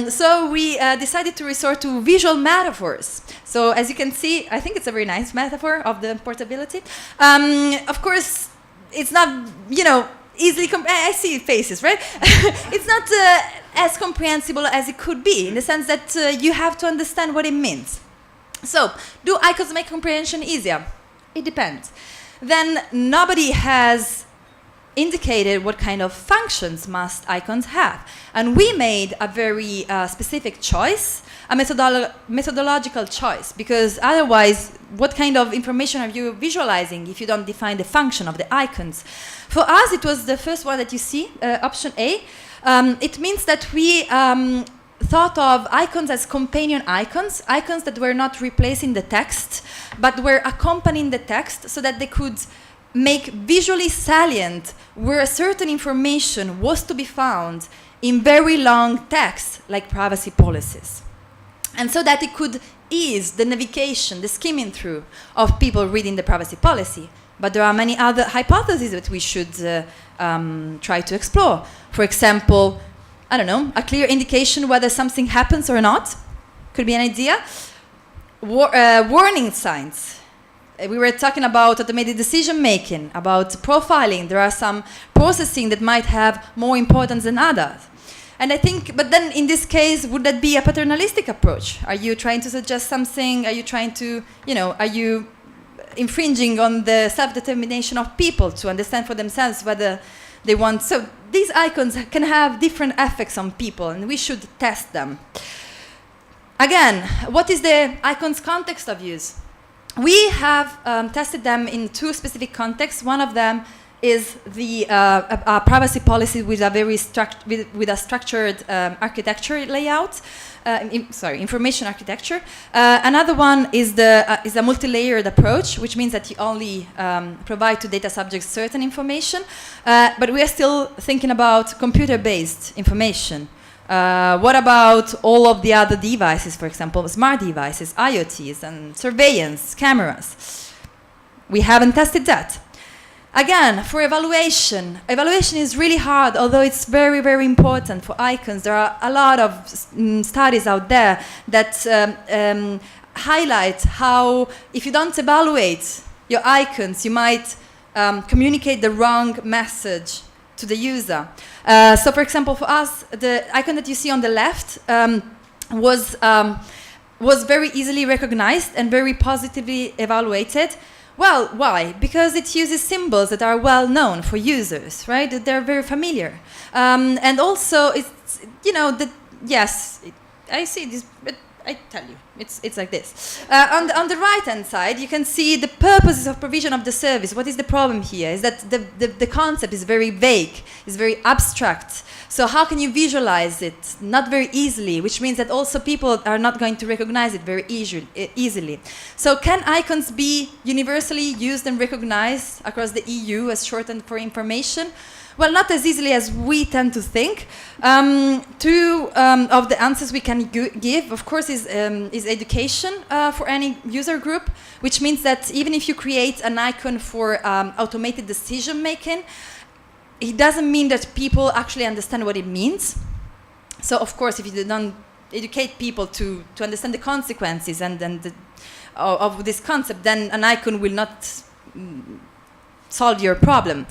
So we decided to resort to visual metaphors. So as you can see, I think it's a very nice metaphor of the portability. Of course, it's not, easily, I see faces, right? It's not as comprehensible as it could be, in the sense that you have to understand what it means. So, do icons make comprehension easier? It depends. Then nobody has indicated what kind of functions must icons have. And we made a very specific choice, a methodological choice, because otherwise, what kind of information are you visualizing if you don't define the function of the icons? For us, it was the first one that you see, option A. It means that we thought of icons as companion icons, icons that were not replacing the text, but were accompanying the text so that they could make visually salient where a certain information was to be found in very long text, like privacy policies. And so that it could ease the navigation, the skimming through of people reading the privacy policy. But there are many other hypotheses that we should try to explore. For example, I don't know, a clear indication whether something happens or not. Could be an idea. Warning signs. We were talking about automated decision making, about profiling. There are some processing that might have more importance than others. And I think, but then in this case, would that be a paternalistic approach? Are you trying to suggest something? Are you trying to, are you infringing on the self-determination of people to understand for themselves whether they want? So these icons can have different effects on people, and we should test them. Again, what is the icon's context of use? We have tested them in two specific contexts. One of them is the privacy policy with a very structured architecture layout. Information architecture. Another one is a multi-layered approach, which means that you only provide to data subjects certain information, but we are still thinking about computer-based information. What about all of the other devices, for example, smart devices, IoTs, and surveillance, cameras? We haven't tested that. Again, for evaluation is really hard, although it's very, very important for icons. There are a lot of studies out there that highlight how if you don't evaluate your icons, you might communicate the wrong message to the user. So, for example, for us, the icon that you see on the left was very easily recognized and very positively evaluated. Well, why? Because it uses symbols that are well known for users, right? They're very familiar. And also, it's, yes, I see this, but I tell you, it's like this. On the right-hand side, you can see the purposes of provision of the service. What is the problem here? Is that the concept is very vague, is very abstract. So how can you visualize it? Not very easily, which means that also people are not going to recognize it very easily. So can icons be universally used and recognized across the EU as shortened for information? Well, not as easily as we tend to think. Two of the answers we can give, of course, is education for any user group, which means that even if you create an icon for automated decision making, it doesn't mean that people actually understand what it means. So, of course, if you don't educate people to understand the consequences of this concept, then an icon will not solve your problem.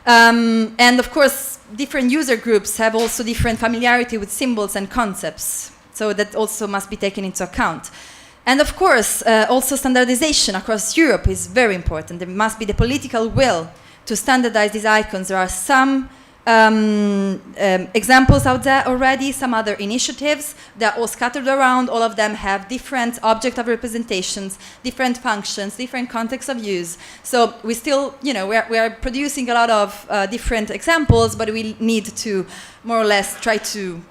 And of course, different user groups have also different familiarity with symbols and concepts. So that also must be taken into account. And of course, also standardization across Europe is very important. There must be the political will to standardize these icons. There are some examples out there already, some other initiatives. They're all scattered around. All of them have different object of representations, different functions, different contexts of use. So we still, we are producing a lot of different examples, but we need to more or less try to,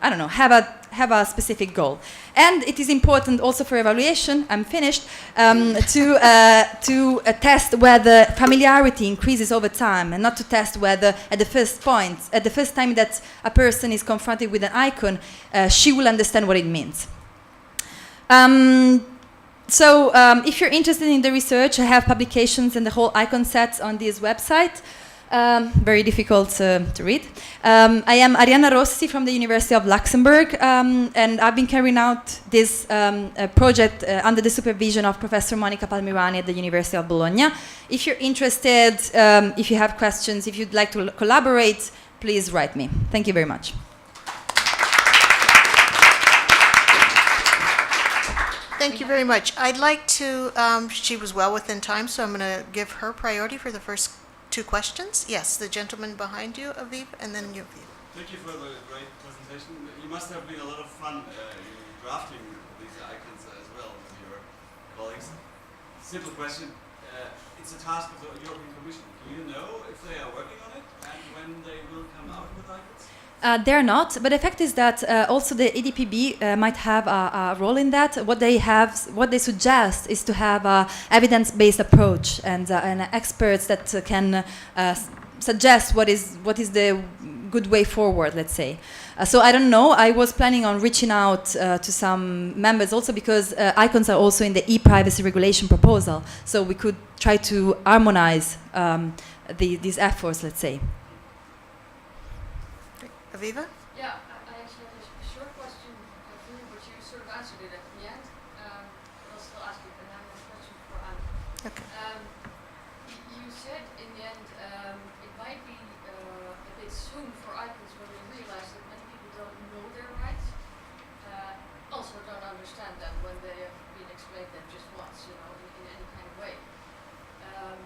have a specific goal. And it is important also for evaluation, I'm finished, to test whether familiarity increases over time, and not to test whether at the first time that a person is confronted with an icon, she will understand what it means. So if you're interested in the research, I have publications and the whole icon set on this website. Very difficult to read. I am Arianna Rossi from the University of Luxembourg, and I've been carrying out this project under the supervision of Professor Monica Palmirani at the University of Bologna. If you're interested, if you have questions, if you'd like to collaborate, please write me. Thank you very much. Thank you very much. I'd like to, she was well within time, so I'm going to give her priority for the first two questions. Yes, the gentleman behind you, Aviv, and then you, Aviv. Thank you for the great presentation. You must have been a lot of fun in drafting these icons as well with your colleagues. Simple question. It's a task of the European Commission. Do you know if they are working on it and when they will come out with icons? They're not, but the fact is that also the EDPB might have a role in that. What they suggest is to have a evidence-based approach and experts that can suggest what is the good way forward, let's say. So I don't know. I was planning on reaching out to some members also because icons are also in the e-privacy regulation proposal. So we could try to harmonize these efforts, let's say. Aviva? Yeah, I actually had a short question for you, but you sort of answered it at the end. But I'll still ask you, and I have a question for Anne. Okay. You said in the end it might be a bit soon for icons when we realize that many people don't know their rights, also don't understand them when they have been explained them just once, in any kind of way.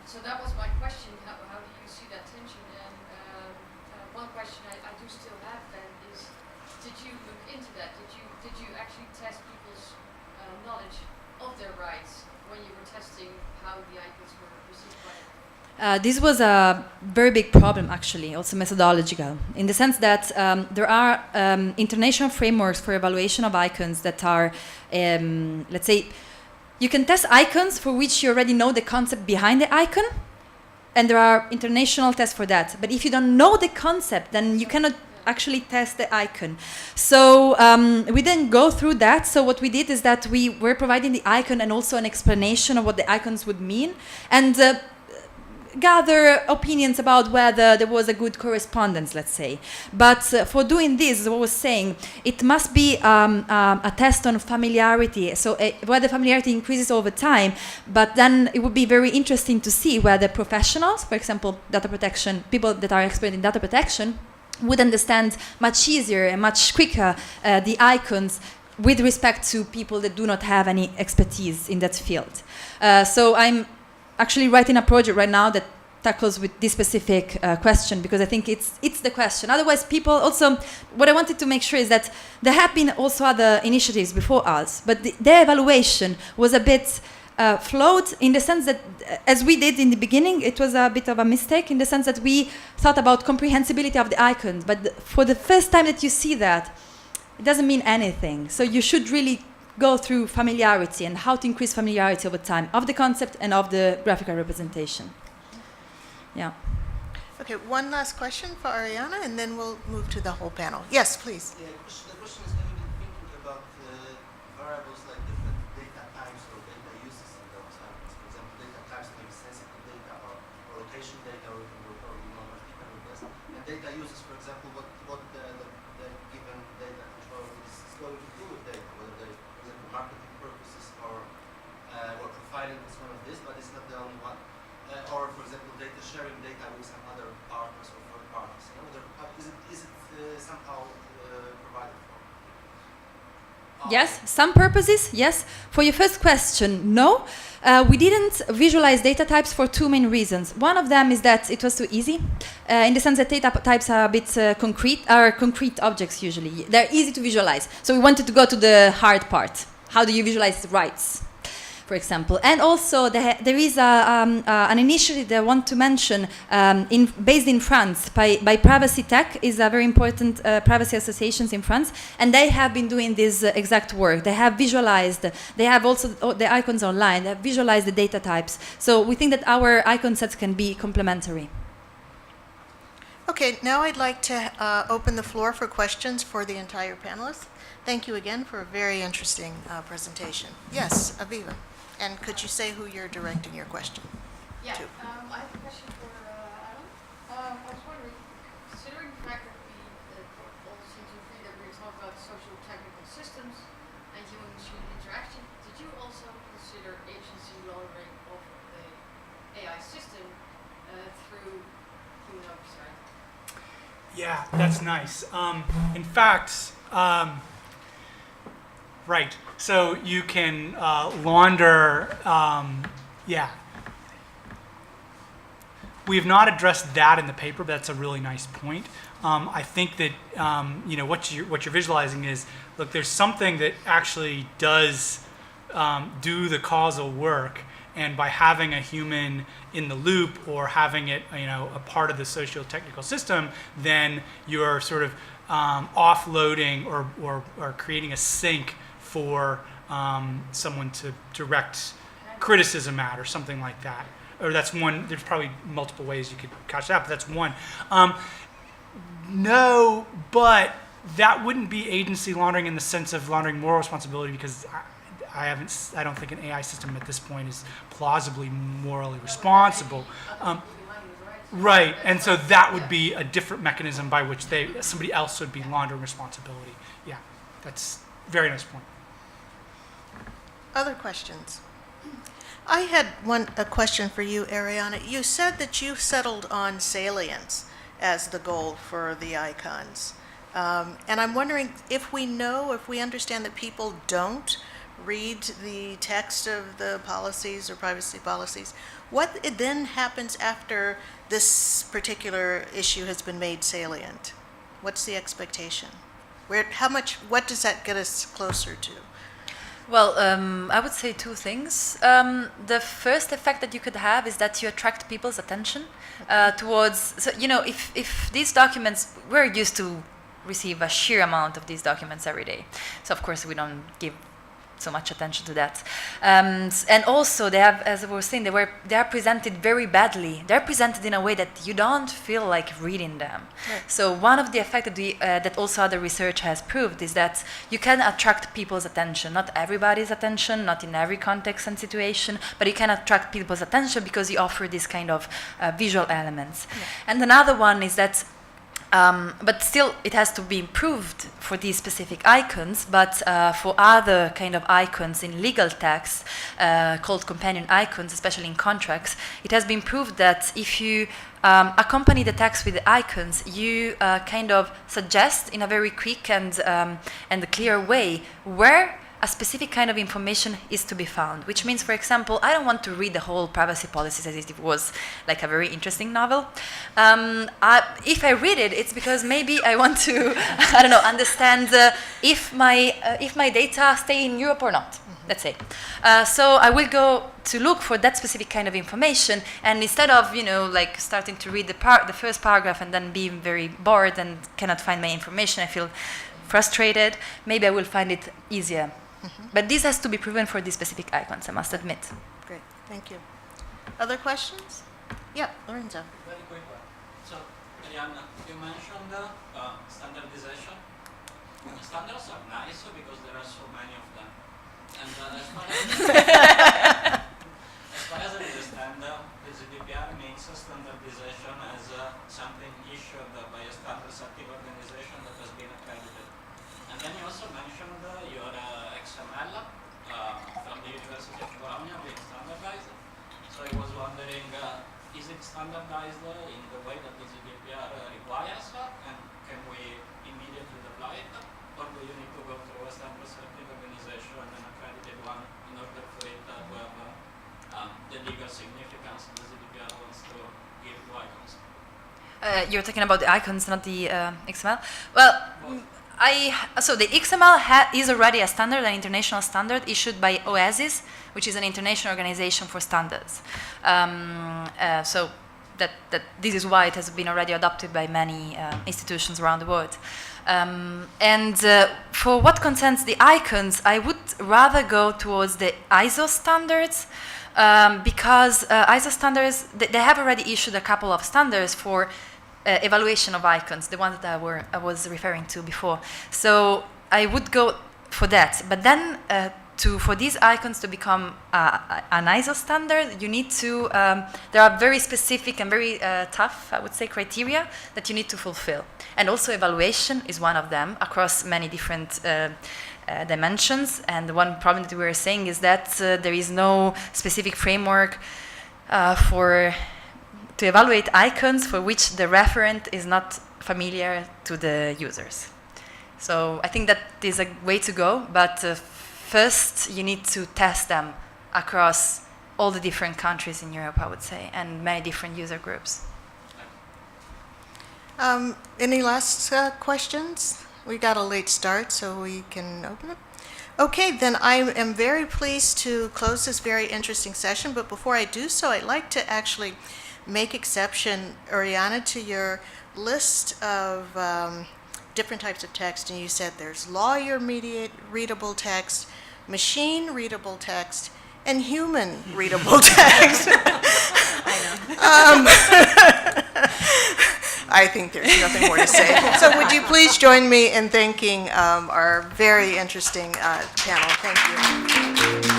So that was my question. How do you see that tension? And one question I do still have then is, did you look into that? Did you actually test people's knowledge of their rights when you were testing how the icons were received by them? This was a very big problem, actually, also methodological, in the sense that there are international frameworks for evaluation of icons that are, let's say, you can test icons for which you already know the concept behind the icon, and there are international tests for that. But if you don't know the concept, then you cannot actually test the icon. So we didn't go through that. So what we did is that we were providing the icon and also an explanation of what the icons would mean, and gather opinions about whether there was a good correspondence, let's say. But for doing this, as I was saying, it must be a test on familiarity, so whether familiarity increases over time, but then it would be very interesting to see whether professionals, for example, data protection, people that are expert in data protection, would understand much easier and much quicker the icons with respect to people that do not have any expertise in that field. So I'm actually writing a project right now that tackles with this specific question, because I think it's the question. Otherwise, people also, what I wanted to make sure is that there have been also other initiatives before us, but their evaluation was a bit flawed in the sense that, as we did in the beginning, it was a bit of a mistake in the sense that we thought about comprehensibility of the icons, but for the first time that you see that, it doesn't mean anything. So you should really go through familiarity and how to increase familiarity over time of the concept and of the graphical representation. Yeah. Okay, one last question for Arianna, and then we'll move to the whole panel. Yes, please. Yeah, the question is, have you been thinking about variables like different data types or data uses in those items? For example, data types can be sensitive data or location data or non-article request. And data uses, for example, what the given data controller is going to do with data, whether they, for example, marketing purposes or profiling is one of this, but it's not the only one. Or, for example, data sharing data with some other partners or third parties. Is it somehow provided for? Yes, some purposes, yes. For your first question, no. We didn't visualize data types for two main reasons. One of them is that it was too easy, in the sense that data types are a bit concrete objects usually. They're easy to visualize. So we wanted to go to the hard part. How do you visualize rights, for example? And also there is an initiative that I want to mention based in France by Privacy Tech, is a very important privacy associations in France, and they have been doing this exact work. They have visualized, they have also the icons online, they have visualized the data types. So we think that our icon sets can be complementary. Okay, now I'd like to open the floor for questions for the entire panelists. Thank you again for a very interesting presentation. Yes, Aviva. And could you say who you're directing your question Yeah, to? I have a question for Adam. I was wondering, considering the fact that we all seem to agree that we're talking about social technical systems and human-machine interaction, did you also consider agency laundering of the AI system through human oversight? Yeah, that's nice. In fact, right. So you can launder, yeah. We have not addressed that in the paper, but that's a really nice point. I think that what you're visualizing is, look, there's something that actually does do the causal work, and by having a human in the loop or having it, a part of the socio-technical system, then you're sort of offloading or creating a sink for someone to direct criticism at or something like that. Or that's one. There's probably multiple ways you could couch that, but that's one. No, but that wouldn't be agency laundering in the sense of laundering moral responsibility, because I don't think an AI system at this point is plausibly morally responsible. Right, and so that would be a different mechanism by which somebody else would be laundering responsibility. Yeah, that's a very nice point. Other questions? I had a question for you, Arianna. You said that you settled on salience as the goal for the icons. And I'm wondering if we understand that people don't read the text of the policies or privacy policies, what then happens after this particular issue has been made salient? What's the expectation? What does that get us closer to? Well, I would say two things. The first effect that you could have is that you attract people's attention towards. So, if these documents, we're used to receive a sheer amount of these documents every day. So, of course, we don't give so much attention to that. And also, they have, as I was saying, they are presented very badly. They're presented in a way that you don't feel like reading them. Right. So one of the effects that also other research has proved is that you can attract people's attention. Not everybody's attention, not in every context and situation, but you can attract people's attention because you offer these kind of visual elements. Yeah. And another one is that but still, it has to be improved for these specific icons, but for other kind of icons in legal text, called companion icons, especially in contracts, it has been proved that if you accompany the text with the icons, you kind of suggest in a very quick and clear way where a specific kind of information is to be found, which means, for example, I don't want to read the whole privacy policies as if it was like a very interesting novel. If I read it, it's because maybe I want to, understand if my data stay in Europe or not, let's say. So I will go to look for that specific kind of information, and instead of, starting to read the first paragraph and then being very bored and cannot find my information, I feel frustrated, maybe I will find it easier. Mm-hmm. But this has to be proven for these specific icons, I must admit. Great, thank you. Other questions? Yeah, Lorenzo. Very quick one. So, Arianna, you mentioned standardization. Standards are nice because there are so many of them. And as far as I understand, the GDPR makes standardization as something issued by a standard setting organization that has been accredited. And then you also mentioned your XML from the University of Bologna being standardized. So I was wondering, is it standardized in the way that the GDPR requires, and can we immediately deploy it? Or do you need to go through a standard setting organization and an accredited one in order for it to have the legal significance the GDPR wants to give to icons? You're talking about the icons, not the XML? Well, so the XML is already a standard, an international standard issued by OASIS, which is an international organization for standards. So that this is why it has been already adopted by many institutions around the world. And for what concerns the icons, I would rather go towards the ISO standards, because ISO standards, they have already issued a couple of standards for evaluation of icons, the ones that I was referring to before. So I would go for that. But then for these icons to become an ISO standard, you need to, there are very specific and very tough, I would say, criteria that you need to fulfill. And also evaluation is one of them across many different dimensions. And the one problem that we were saying is that there is no specific framework to evaluate icons for which the referent is not familiar to the users. So I think that is a way to go, but first you need to test them across all the different countries in Europe, I would say, and many different user groups. Any last questions? We got a late start, so we can open it. Okay, then I am very pleased to close this very interesting session, but before I do so, I'd like to actually make exception, Arianna, to your list of different types of text, and you said there's lawyer-mediated readable text, machine-readable text, and human-readable text. I think there's nothing more to say. So would you please join me in thanking our very interesting panel. Thank you.